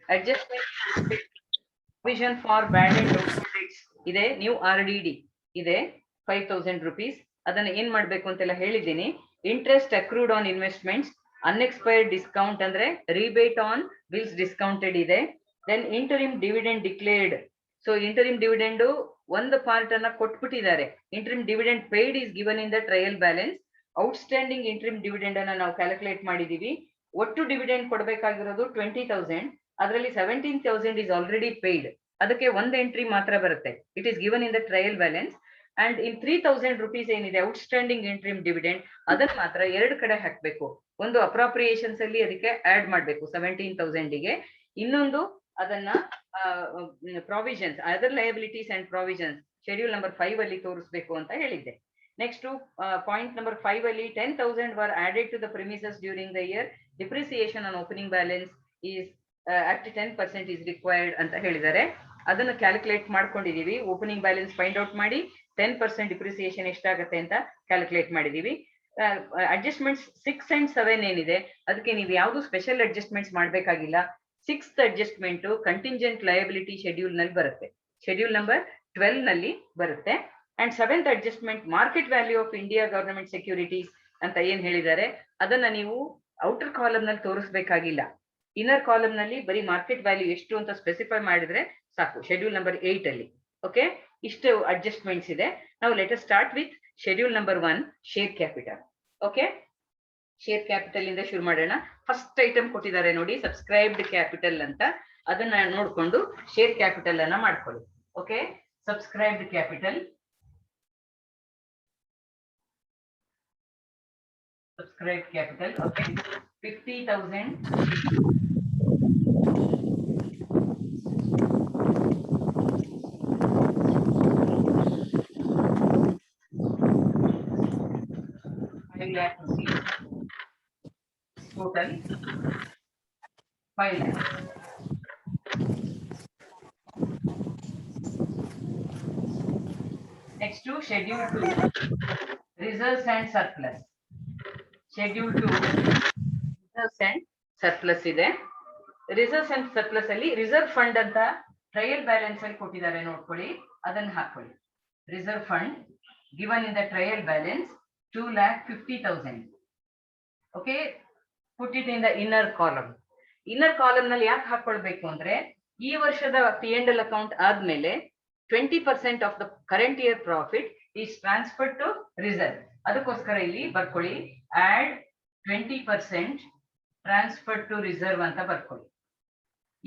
Adjustment provision for bad and doubtful debts ಇದೆ, new RDD ಇದೆ 5000 rupees. ಅದನ್ನ ಏನ್ ಮಾಡ್ಬೇಕು ಅಂತೆಲ್ಲ ಹೇಳಿದ್ದೀನಿ. Interest accrued on investments, unexpired discount ಅಂದ್ರೆ ರಿಬೇಟ್ ಆನ್ ಬಿಲ್ಸ್ ಡಿಸ್ಕೌಂಟೆಡ್ ಇದೆ. Then interim dividend declared. So interim dividend ಒಂದು ಪಾರ್ಟ್ ಅನ್ನ ಕೊಟ್ಬಿಟ್ಟಿದ್ದಾರೆ. Interim dividend paid is given in the trial balance. Outstanding interim dividend ಅನ್ನ ನಾವು ಕ್ಯಾಲ್ಕುಲೇಟ್ ಮಾಡಿದೀವಿ. ಒಟ್ಟು dividend ಕೊಡಬೇಕಾಗಿರೋದು 20,000. ಅದರಲ್ಲಿ 17,000 is already paid. ಅದಕ್ಕೆ ಒಂದು ಎಂಟ್ರಿ ಮಾತ್ರ ಬರುತ್ತೆ. It is given in the trial balance. And in 3,000 rupees ಏನಿದೆ ಔಟ್ಸ್ಟ್ಯಾಂಡಿಂಗ್ ಇಂಟ್ರಿಮ್ ಡಿವಿಡೆಂಡ್, ಅದನ್ನ ಮಾತ್ರ ಎರಡು ಕಡೆ ಹಾಕ್ಬೇಕು. ಒಂದು ಅಪ್ರಾಪ್ರಿಯೇಷನ್ಸ್ ಅಲ್ಲಿ ಅದಕ್ಕೆ ಆಡ್ ಮಾಡ್ಬೇಕು 17,000ಗೆ. ಇನ್ನೊಂದು ಅದನ್ನ provisions, other liabilities and provisions schedule number 5 ಅಲ್ಲಿ ತೋರಿಸ್ಬೇಕು ಅಂತ ಹೇಳಿದ್ದೆ. ನೆಕ್ಸ್ಟ್ ಪಾಯಿಂಟ್ ನಂಬರ್ 5 ಅಲ್ಲಿ 10,000 were added to the premises during the year. Depreciation on opening balance is at 10% is required ಅಂತ ಹೇಳಿದ್ದಾರೆ. ಅದನ್ನು ಕ್ಯಾಲ್ಕುಲೇಟ್ ಮಾಡ್ಕೊಂಡಿದೀವಿ. ಓಪನಿಂಗ್ ಬ್ಯಾಲೆನ್ಸ್ ಫೈಂಡ್ ಔಟ್ ಮಾಡಿ 10% ಡಿಪ್ರಿಸಿಯೇಷನ್ ಎಷ್ಟಾಗುತ್ತೆ ಅಂತ ಕ್ಯಾಲ್ಕುಲೇಟ್ ಮಾಡಿದೀವಿ. ಅಡ್ಜಸ್ಟ್ಮೆಂಟ್ಸ್ 6 and 7 ಏನಿದೆ ಅದಕ್ಕೆ ನೀವು ಯಾವುದು ಸ್ಪೆಷಲ್ ಅಡ್ಜಸ್ಟ್ಮೆಂಟ್ಸ್ ಮಾಡ್ಬೇಕಾಗಿಲ್ಲ. 6th adjustment contingent liability schedule ನಲ್ಲಿ ಬರುತ್ತೆ, ಶೆಡ್ಯೂಲ್ ನಂಬರ್ 12 ನಲ್ಲಿ ಬರುತ್ತೆ. And 7th adjustment market value of India government securities ಅಂತ ಏನ್ ಹೇಳಿದ್ದಾರೆ ಅದನ್ನ ನೀವು ಔಟರ್ ಕಾಲಮ್ ನಲ್ಲಿ ತೋರಿಸ್ಬೇಕಾಗಿಲ್ಲ. ಇನ್ನರ್ ಕಾಲಮ್ ನಲ್ಲಿ ಬರೀ ಮಾರ್ಕೆಟ್ ವ್ಯಾಲ್ಯೂ ಎಷ್ಟು ಅಂತ ಸ್ಪೆಸಿಫೈ ಮಾಡಿದ್ರೆ ಸಾಕು, ಶೆಡ್ಯೂಲ್ ನಂಬರ್ 8 ಅಲ್ಲಿ. ಓಕೆ, ಇಷ್ಟು ಅಡ್ಜಸ್ಟ್ಮೆಂಟ್ಸ್ ಇದೆ. ನಾವು let us start with schedule number 1, share capital. Okay, share capital ಇಂದ ಶುರು ಮಾಡೋಣ. ಫಸ್ಟ್ ಐಟಮ್ ಕೊಟ್ಟಿದ್ದಾರೆ ನೋಡಿ, ಸಬ್ಸ್ಕ್ರೈಬ್ಡ್ ಕ್ಯಾಪಿಟಲ್ ಅಂತ. ಅದನ್ನ ನೋಡ್ಕೊಂಡು ಶೇರ್ ಕ್ಯಾಪಿಟಲ್ ಅನ್ನ ಮಾಡ್ಕೊಳ್ಳಿ. Okay, subscribed capital, subscribed capital. Okay, 50,000. Total 5 lakh. Next to schedule 2, reserves and surplus. Schedule 2 reserves and surplus ಇದೆ. ರಿಸರ್ವ್ಸ್ ಅಂಡ್ ಸರ್ಪ್ಲಸ್ ಅಲ್ಲಿ ರಿಸರ್ವ್ ಫಂಡ್ ಅಂತ ಟ್ರಯಲ್ ಬ್ಯಾಲೆನ್ಸ್ ಅಲ್ಲಿ ಕೊಟ್ಟಿದ್ದಾರೆ, ನೋಡ್ಕೊಳ್ಳಿ, ಅದನ್ನ ಹಾಕೊಳ್ಳಿ. Reserve fund given in the trial balance 2,50,000. Okay, put it in the inner column. Inner column ನಲ್ಲಿ ಯಾಕೆ ಹಾಕೊಳ್ಬೇಕು ಅಂದ್ರೆ ಈ ವರ್ಷದ P&L ಅಕೌಂಟ್ ಆದ್ಮೇಲೆ 20% of the current year profit is transfer to reserve. ಅದಕ್ಕೋಸ್ಕರ ಇಲ್ಲಿ ಬರ್ಕೊಳ್ಳಿ, ಆಡ್ 20% ಟ್ರಾನ್ಸ್ಫರ್ ಟು ರಿಸರ್ವ್ ಅಂತ ಬರ್ಕೊಳ್ಳಿ.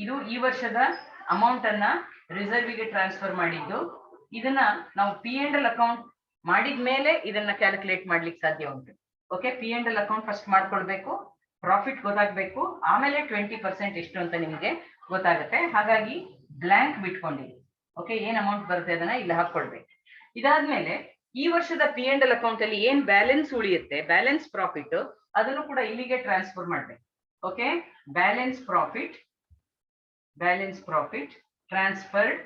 ಇದು ಈ ವರ್ಷದ ಅಮೌಂಟ್ ಅನ್ನ ರಿಸರ್ವ್ಗೆ ಟ್ರಾನ್ಸ್ಫರ್ ಮಾಡಿದ್ದು. ಇದನ್ನ ನಾವು P&L ಅಕೌಂಟ್ ಮಾಡಿದ್ಮೇಲೆ ಇದನ್ನ ಕ್ಯಾಲ್ಕುಲೇಟ್ ಮಾಡ್ಲಿಕ್ಕೆ ಸಾಧ್ಯ ಉಂಟು. ಓಕೆ, P&L ಅಕೌಂಟ್ ಫಸ್ಟ್ ಮಾಡ್ಕೊಳ್ಬೇಕು, ಪ್ರಾಫಿಟ್ ಗೊತ್ತಾಗ್ಬೇಕು, ಆಮೇಲೆ 20% ಎಷ್ಟು ಅಂತ ನಿಮಗೆ ಗೊತ್ತಾಗುತ್ತೆ. ಹಾಗಾಗಿ ಬ್ಲಾಂಕ್ ಬಿಟ್ಕೊಂಡಿರಿ. ಓಕೆ, ಏನ್ ಅಮೌಂಟ್ ಬರುತ್ತೆ ಅದನ್ನ ಇಲ್ಲಿ ಹಾಕೊಳ್ಬೇಕು. ಇದಾದ್ಮೇಲೆ ಈ ವರ್ಷದ P&L ಅಕೌಂಟ್ ಅಲ್ಲಿ ಏನ್ ಬ್ಯಾಲೆನ್ಸ್ ಉಳಿಯುತ್ತೆ, ಬ್ಯಾಲೆನ್ಸ್ ಪ್ರಾಫಿಟ್, ಅದನ್ನು ಕೂಡ ಇಲ್ಲಿಗೆ ಟ್ರಾನ್ಸ್ಫರ್ ಮಾಡ್ಬೇಕು. Okay, balance profit transferred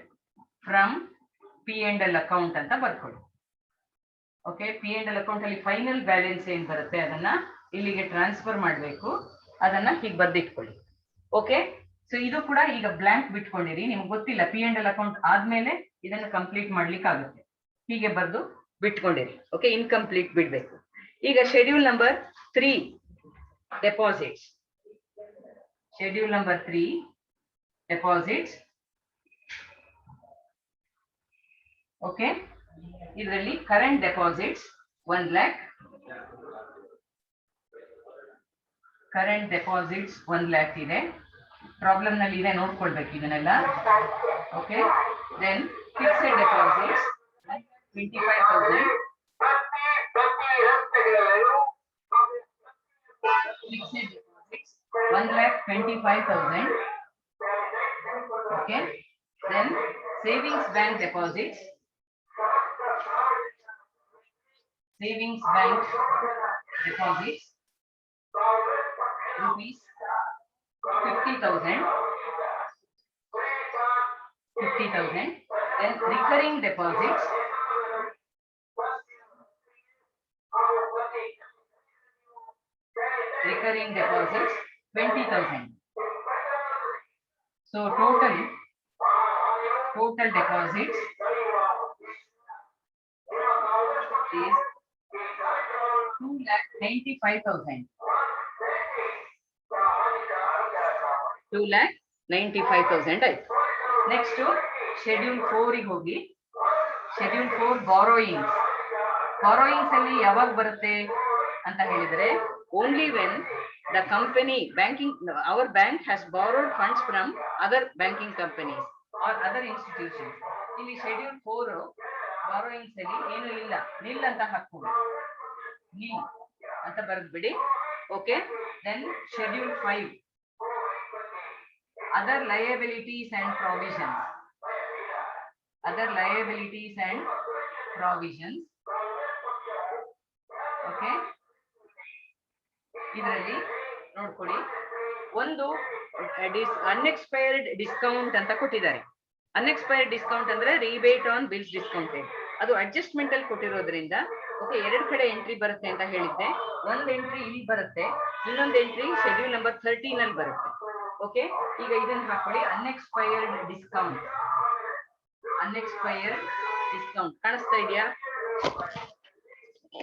from P&L account ಅಂತ ಬರ್ಕೊಳ್ಳಿ. ಓಕೆ, P&L ಅಕೌಂಟ್ ಅಲ್ಲಿ ಫೈನಲ್ ಬ್ಯಾಲೆನ್ಸ್ ಏನ್ ಬರುತ್ತೆ ಅದನ್ನ ಇಲ್ಲಿಗೆ ಟ್ರಾನ್ಸ್ಫರ್ ಮಾಡಬೇಕು. ಅದನ್ನ ಹೀಗೆ ಬರ್ದಿಟ್ಕೊಳ್ಳಿ. ಓಕೆ, ಸೊ ಇದು ಕೂಡ ಈಗ ಬ್ಲಾಂಕ್ ಬಿಟ್ಕೊಂಡಿರಿ. ನಿಮ್ಗೆ ಗೊತ್ತಿಲ್ಲ, P&L ಅಕೌಂಟ್ ಆದ್ಮೇಲೆ ಇದನ್ನ ಕಂಪ್ಲೀಟ್ ಮಾಡ್ಲಿಕ್ಕೆ ಆಗುತ್ತೆ. ಹೀಗೆ ಬರ್ದು ಬಿಟ್ಕೊಂಡಿರಿ. ಓಕೆ, ಇನ್ಕಂಪ್ಲೀಟ್ ಬಿಡ್ಬೇಕು. ಈಗ schedule number 3, deposits. Schedule number 3, deposits. Okay, ಇದರಲ್ಲಿ current deposits 1 lakh. Current deposits 1 lakh ಇದೆ. ಪ್ರಾಬ್ಲಮ್ ನಲ್ಲಿ ಇದೆ, ನೋಡ್ಕೊಳ್ಬೇಕು ಇದನ್ನೆಲ್ಲ. Okay, then fixed deposits 25,000. Fixed deposits 1,25,000. Okay, then savings bank deposits. Savings bank deposits rupees 50,000. 50,000. Then recurring deposits recurring deposits 20,000. So total deposits is 2,95,000. 2,95,000 ಆಯ್ತು. Next schedule 4 ಗೆ ಹೋಗಿ. Schedule 4 borrowings. Borrowings ಅಲ್ಲಿ ಯಾವಾಗ ಬರುತ್ತೆ ಅಂತ ಹೇಳಿದ್ರೆ, only when the company banking, our bank has borrowed funds from other banking companies or other institutions. ಇಲ್ಲಿ schedule 4 borrowings ಅಲ್ಲಿ ಏನು ಇಲ್ಲ, ನಿಲ್ ಅಂತ ಹಾಕ್ಬೋದು, ನಿಲ್ ಅಂತ ಬರೆದ್ಬಿಡಿ. Okay, then schedule 5 other liabilities and provisions. Other liabilities and provisions. Okay, ಇದರಲ್ಲಿ ನೋಡ್ಕೊಳ್ಳಿ, ಒಂದು ಅನ್ಎಕ್ಸ್ಪೈರ್ಡ್ ಡಿಸ್ಕೌಂಟ್ ಅಂತ ಕೊಟ್ಟಿದ್ದಾರೆ. ಅನ್ಎಕ್ಸ್ಪೈರ್ಡ್ ಡಿಸ್ಕೌಂಟ್ ಅಂದ್ರೆ ರಿಬೇಟ್ ಆನ್ ಬಿಲ್ಸ್ ಡಿಸ್ಕೌಂಟೆಡ್. ಅದು ಅಡ್ಜಸ್ಟ್ಮೆಂಟ್ ಅಲ್ಲಿ ಕೊಟ್ಟಿರೋದ್ರಿಂದ ಓಕೆ, ಎರಡು ಕಡೆ ಎಂಟ್ರಿ ಬರುತ್ತೆ ಅಂತ ಹೇಳಿದ್ದೆ. ಒಂದು ಎಂಟ್ರಿ ಇಲ್ಲಿ ಬರುತ್ತೆ, ಇನ್ನೊಂದು ಎಂಟ್ರಿ ಶೆಡ್ಯೂಲ್ ನಂಬರ್ 13 ಅಲ್ಲಿ ಬರುತ್ತೆ. ಓಕೆ, ಈಗ ಇದನ್ನ ಹಾಕೊಳ್ಳಿ. Unexpired discount. ಅನ್ಎಕ್ಸ್ಪೈರ್ಡ್ ಡಿಸ್ಕೌಂಟ್ ಕಾಣಿಸ್ತಾ ಇದೆಯಾ?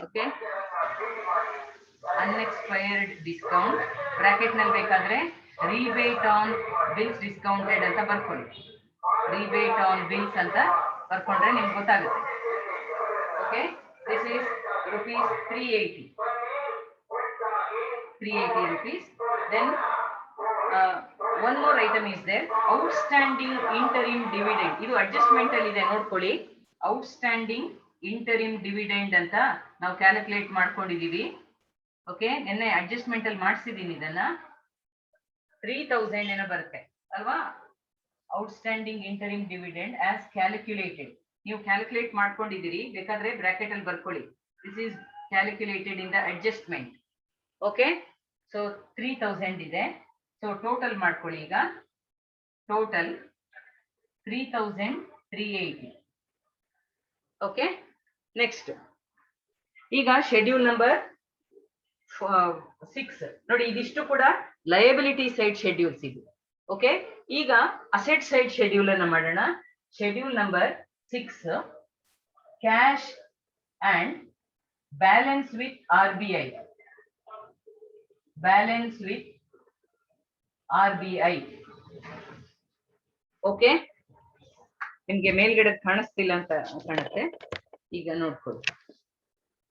ಓಕೆ, ಅನ್ಎಕ್ಸ್ಪೈರ್ಡ್ ಡಿಸ್ಕೌಂಟ್ ಬ್ರಾಕೆಟ್ ನಲ್ಲಿ ಬೇಕಾದ್ರೆ ರಿಬೇಟ್ ಆನ್ ಬಿಲ್ಸ್ ಡಿಸ್ಕೌಂಟೆಡ್ ಅಂತ ಬರ್ಕೊಳ್ಳಿ. ರಿಬೇಟ್ ಆನ್ ಬಿಲ್ಸ್ ಅಂತ ಬರ್ಕೊಂಡ್ರೆ ನಿಮ್ಗೆ ಗೊತ್ತಾಗುತ್ತೆ. Okay, this is rupees 380 rupees. Then one more item is there, outstanding interim dividend. ಇದು ಅಡ್ಜಸ್ಟ್ಮೆಂಟ್ ಅಲ್ಲಿ ಇದೆ, ನೋಡ್ಕೊಳ್ಳಿ. ಔಟ್ಸ್ಟ್ಯಾಂಡಿಂಗ್ ಇಂಟರಿಮ್ ಡಿವಿಡೆಂಡ್ ಅಂತ ನಾವು ಕ್ಯಾಲ್ಕುಲೇಟ್ ಮಾಡ್ಕೊಂಡಿದೀವಿ. ಓಕೆ, ನಿನ್ನೆ ಅಡ್ಜಸ್ಟ್ಮೆಂಟ್ ಅಲ್ಲಿ ಮಾಡಿಸಿದೀನಿ. ಇದನ್ನ 3,000 ಏನೋ ಬರುತ್ತೆ ಅಲ್ವಾ? Outstanding interim dividend as calculated. ನೀವು ಕ್ಯಾಲ್ಕುಲೇಟ್ ಮಾಡ್ಕೊಂಡಿದ್ದೀರಿ, ಬೇಕಾದ್ರೆ ಬ್ರಾಕೆಟ್ ಅಲ್ಲಿ ಬರ್ಕೊಳ್ಳಿ. This is calculated in the adjustment. Okay, so 3,000 ಇದೆ. ಸೊ ಟೋಟಲ್ ಮಾಡ್ಕೊಳ್ಳಿ. ಈಗ ಟೋಟಲ್ 3,380. ಓಕೆ, ನೆಕ್ಸ್ಟ್ ಈಗ ಶೆಡ್ಯೂಲ್ ನಂಬರ್ 6 ನೋಡಿ. ಇದಿಷ್ಟು ಕೂಡ ಲಯಬಿಲಿಟಿ ಸೈಡ್ ಶೆಡ್ಯೂಲ್ಸ್ ಇದು. ಓಕೆ, ಈಗ ಅಸೆಟ್ ಸೈಡ್ ಶೆಡ್ಯೂಲ್ ಅನ್ನ ಮಾಡೋಣ. Schedule number 6, cash and balance with RBI. Balance with RBI. Okay, ನಿಮ್ಗೆ ಮೇಲ್ಗಡೆ ಕಾಣಿಸ್ತಿಲ್ಲ ಅಂತ ಕಾಣುತ್ತೆ, ಈಗ ನೋಡ್ಕೊಳ್ಳಿ.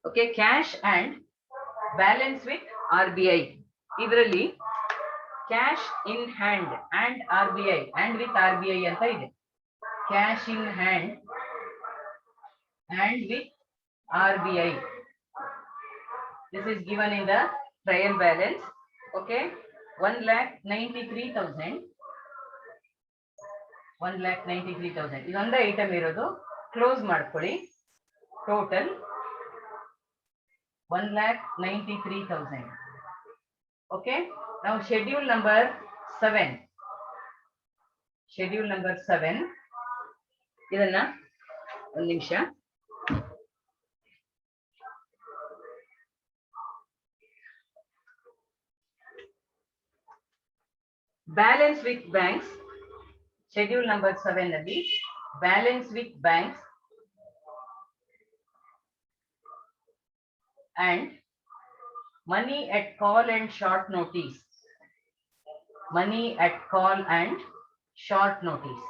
Okay, cash and balance with RBI. ಇದರಲ್ಲಿ cash in hand and RBI and with RBI ಅಂತ ಇದೆ. Cash in hand and with RBI. This is given in the trial balance. Okay, 1,93,000. 1,93,000 ಇದೊಂದೇ ಐಟಮ್ ಇರೋದು. ಕ್ಲೋಸ್ ಮಾಡ್ಕೊಳ್ಳಿ. ಟೋಟಲ್ 1,93,000. ಓಕೆ, ನಾವು schedule number 7. Schedule number 7 ಇದನ್ನ ಒಂದು ನಿಮಿಷ. Balance with banks. Schedule number 7 ಅಲ್ಲಿ balance with banks and money at call and short notice. Money at call and short notice.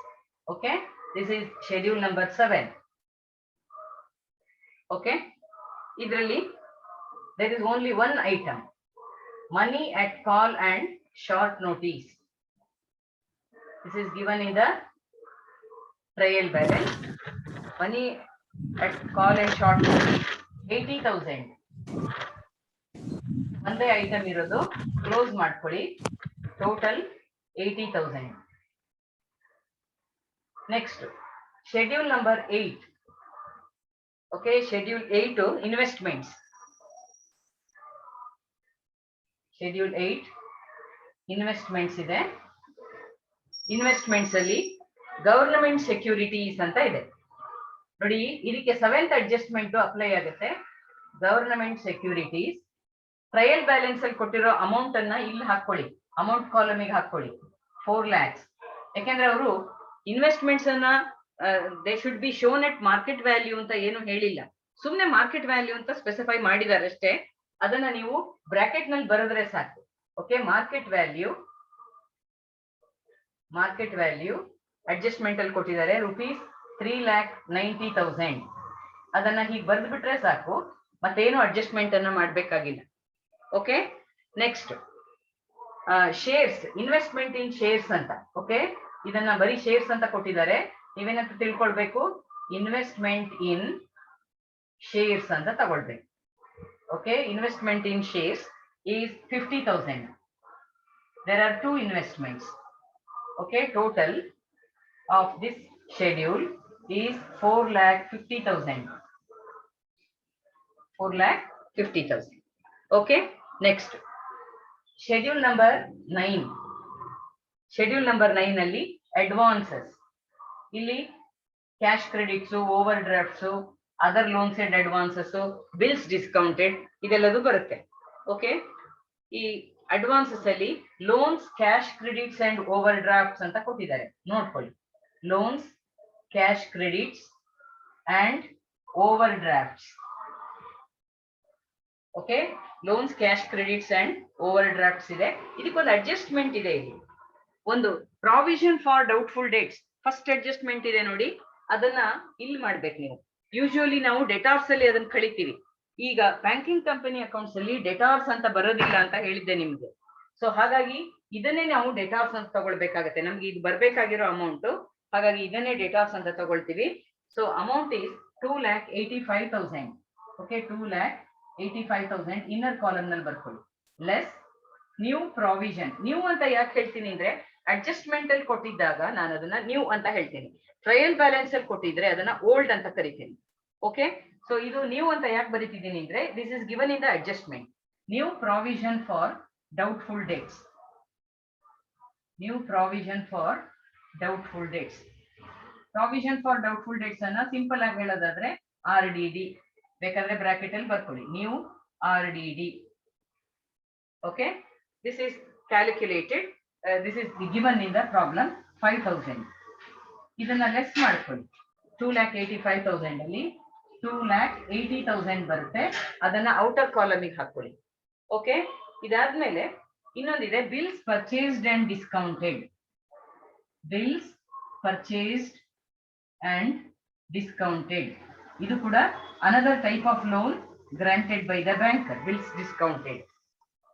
Okay, this is schedule number 7. Okay, idrali there is only one item, money at call and short notice. This is given in the trial balance. Money at call and short notice 80,000. ಒಂದೇ item ಇರೋದು. Close ಮಾಡ್ಕೊಳ್ಳಿ. Total 80,000. Next schedule number 8. Okay, schedule 8 investments. Schedule 8 investments ಇದೆ. Investments ಅಲ್ಲಿ government securities ಅಂತ ಇದೆ ನೋಡಿ. ಇದಕ್ಕೆ 7th adjustment apply ಆಗುತ್ತೆ. ಗವರ್ನಮೆಂಟ್ ಸೆಕ್ಯೂರಿಟೀಸ್ ಟ್ರಯಲ್ ಬ್ಯಾಲೆನ್ಸ್ ಅಲ್ಲಿ ಕೊಟ್ಟಿರೋ ಅಮೌಂಟ್ ಅನ್ನ ಇಲ್ಲಿ ಹಾಕೊಳ್ಳಿ. ಅಮೌಂಟ್ ಕಾಲಮಿಗೆ ಹಾಕೊಳ್ಳಿ. 4 lakhs. ಯಾಕೆಂದ್ರೆ ಅವರು ಇನ್ವೆಸ್ಟ್ಮೆಂಟ್ಸ್ ಅನ್ನ they should be shown at market value ಅಂತ ಏನು ಹೇಳಿಲ್ಲ, ಸುಮ್ನೆ ಮಾರ್ಕೆಟ್ ವ್ಯಾಲ್ಯೂ ಅಂತ ಸ್ಪೆಸಿಫೈ ಮಾಡಿದ್ದಾರೆ ಅಷ್ಟೇ. ಅದನ್ನ ನೀವು ಬ್ರಾಕೆಟ್ ನಲ್ಲಿ ಬರೆದ್ರೆ ಸಾಕು. ಓಕೆ, ಮಾರ್ಕೆಟ್ ವ್ಯಾಲ್ಯೂ ಅಡ್ಜಸ್ಟ್ಮೆಂಟ್ ಅಲ್ಲಿ ಕೊಟ್ಟಿದ್ದಾರೆ ₹3,90,000. ಅದನ್ನ ಹೀಗೆ ಬರೆದು ಬಿಟ್ರೆ ಸಾಕು, ಮತ್ತೇನು ಅಡ್ಜಸ್ಟ್ಮೆಂಟ್ ಅನ್ನ ಮಾಡ್ಬೇಕಾಗಿಲ್ಲ. Okay, next shares, investment in shares ಅಂತ. ಓಕೆ, ಇದನ್ನ ಬರೀ ಶೇರ್ಸ್ ಅಂತ ಕೊಟ್ಟಿದ್ದಾರೆ. ನೀವೇನಂತ ತಿಳ್ಕೊಳ್ಬೇಕು, ಇನ್ವೆಸ್ಟ್ಮೆಂಟ್ ಇನ್ ಶೇರ್ಸ್ ಅಂತ ತಗೊಳ್ಬೇಕು. Okay, investment in shares is 50,000. There are 2 investments. Okay, total of this schedule is 4,50,000. 4,50,000. Okay, next schedule number 9. Schedule number 9 ಅಲ್ಲಿ advances. ಇಲ್ಲಿ cash credits, over drafts, other loans and advances, bills discounted ಇದೆಲ್ಲದು ಬರುತ್ತೆ. Okay, ಈ advances ಅಲ್ಲಿ loans, cash credits and over drafts ಅಂತ ಕೊಟ್ಟಿದ್ದಾರೆ, ನೋಡ್ಕೊಳ್ಳಿ. Loans, cash credits and over drafts. Okay, loans, cash credits and over drafts ಇದೆ. ಇದಕ್ಕೊಂದು adjustment ಇದೆ. ಇಲ್ಲಿ ಒಂದು provision for doubtful debts, first adjustment ಇದೆ ನೋಡಿ, ಅದನ್ನ ಇಲ್ಲಿ ಮಾಡ್ಬೇಕು ನೀವು. ಯೂಶುವಲಿ ನಾವು ಡೆಟಾರ್ಸ್ ಅಲ್ಲಿ ಅದನ್ನ ಕಳಿತೀವಿ. ಈಗ ಬ್ಯಾಂಕಿಂಗ್ ಕಂಪನಿ ಅಕೌಂಟ್ಸ್ ಅಲ್ಲಿ ಡೆಟಾರ್ಸ್ ಅಂತ ಬರೋದಿಲ್ಲ ಅಂತ ಹೇಳಿದ್ದೆ ನಿಮ್ಗೆ. ಸೊ ಹಾಗಾಗಿ ಇದನ್ನೇ ನಾವು ಡೆಟಾರ್ಸ್ ಅಂತ ತಗೊಳ್ಬೇಕಾಗತ್ತೆ. ನಮ್ಗೆ ಇದು ಬರ್ಬೇಕಾಗಿರೋ ಅಮೌಂಟ್, ಹಾಗಾಗಿ ಇದನ್ನೇ ಡೆಟಾರ್ಸ್ ಅಂತ ತಗೊಳ್ತೀವಿ. So amount is 2,85,000. Okay, 2,85,000 inner column ನಲ್ಲಿ ಬರ್ಕೊಳ್ಳಿ. Less new provision. ನ್ಯೂ ಅಂತ ಯಾಕೆ ಹೇಳ್ತೀನಿ ಅಂದ್ರೆ, ಅಡ್ಜಸ್ಟ್ಮೆಂಟ್ ಅಲ್ಲಿ ಕೊಟ್ಟಿದ್ದಾಗ ನಾನು ಅದನ್ನ ನ್ಯೂ ಅಂತ ಹೇಳ್ತೀನಿ. ಟ್ರಯಲ್ ಬ್ಯಾಲೆನ್ಸ್ ಅಲ್ಲಿ ಕೊಟ್ಟಿದ್ರೆ ಅದನ್ನ ಓಲ್ಡ್ ಅಂತ ಕರಿತೀನಿ. ಓಕೆ, ಸೊ ಇದು ನ್ಯೂ ಅಂತ ಯಾಕೆ ಬರೀತಿದ್ದೀನಿ ಅಂದ್ರೆ, this is given in the adjustment. New provision for doubtful dates. New provision for doubtful dates. Provision for doubtful dates ಅನ್ನ ಸಿಂಪಲ್ ಆಗಿ ಹೇಳೋದಾದ್ರೆ RDD, ಬೇಕಾದ್ರೆ ಬ್ರಾಕೆಟ್ ಅಲ್ಲಿ ಬರ್ಕೊಳ್ಳಿ, new RDD. Okay, this is calculated, this is given in the problem 5,000. ಇದನ್ನ less ಮಾಡ್ಕೊಳ್ಳಿ. 2,85,000 ಅಲ್ಲಿ 2,80,000 ಬರುತ್ತೆ, ಅದನ್ನ ಔಟರ್ ಕಾಲಮಿಗೆ ಹಾಕೊಳ್ಳಿ. ಓಕೆ, ಇದಾದ್ಮೇಲೆ ಇನ್ನೊಂದಿದೆ bills purchased and discounted. Bills purchased and discounted, ಇದು ಕೂಡ another type of loan granted by the banker. bills discounted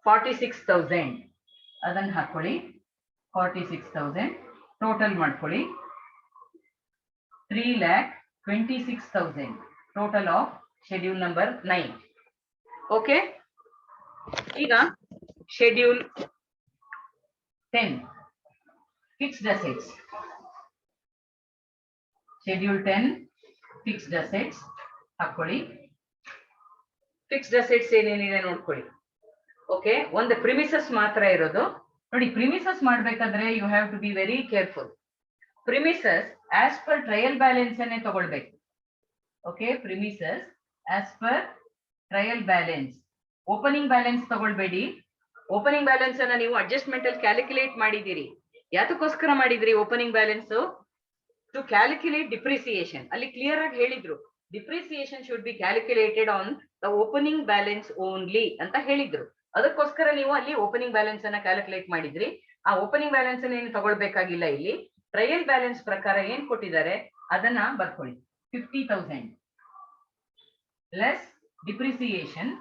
46,000, ಅದನ್ನ ಹಾಕೊಳ್ಳಿ. 46,000 ಟೋಟಲ್ ಮಾಡ್ಕೊಳ್ಳಿ. 3,26,000 total of schedule number 9. Okay, ಈಗ schedule 10 fixed assets. Schedule 10 fixed assets ಹಾಕೊಳ್ಳಿ. Fixed assets ಏನೇನಿದೆ ನೋಡ್ಕೊಳ್ಳಿ. Okay, ಒಂದು ಪ್ರಿಮಿಸಸ್ ಮಾತ್ರ ಇರೋದು ನೋಡಿ. ಪ್ರಿಮಿಸಸ್ ಮಾಡ್ಬೇಕಾದ್ರೆ you have to be very careful. Premises as per trial balance ಅನ್ನೇ ತಗೊಳ್ಬೇಕು. Okay, premises as per trial balance. Opening balance ತಗೊಳ್ಬೇಡಿ. ಓಪನಿಂಗ್ ಬ್ಯಾಲೆನ್ಸ್ ಅನ್ನ ನೀವು ಅಡ್ಜಸ್ಟ್ಮೆಂಟ್ ಅಲ್ಲಿ ಕ್ಯಾಲ್ಕುಲೇಟ್ ಮಾಡಿದ್ದೀರಿ. ಯಾತಕ್ಕೋಸ್ಕರ ಮಾಡಿದ್ರಿ opening balance? To calculate depreciation. ಅಲ್ಲಿ ಕ್ಲಿಯರ್ ಆಗಿ ಹೇಳಿದ್ರು, depreciation should be calculated on the opening balance only ಅಂತ ಹೇಳಿದ್ರು. ಅದಕ್ಕೋಸ್ಕರ ನೀವು ಅಲ್ಲಿ ಓಪನಿಂಗ್ ಬ್ಯಾಲೆನ್ಸ್ ಅನ್ನ ಕ್ಯಾಲ್ಕುಲೇಟ್ ಮಾಡಿದ್ರಿ. ಆ ಓಪನಿಂಗ್ ಬ್ಯಾಲೆನ್ಸ್ ಅನ್ನ ಏನು ತಗೊಳ್ಬೇಕಾಗಿಲ್ಲ. ಇಲ್ಲಿ ಟ್ರಯಲ್ ಬ್ಯಾಲೆನ್ಸ್ ಪ್ರಕಾರ ಏನ್ ಕೊಟ್ಟಿದ್ದಾರೆ ಅದನ್ನ ಬರ್ಕೊಳ್ಳಿ. 50,000 less depreciation.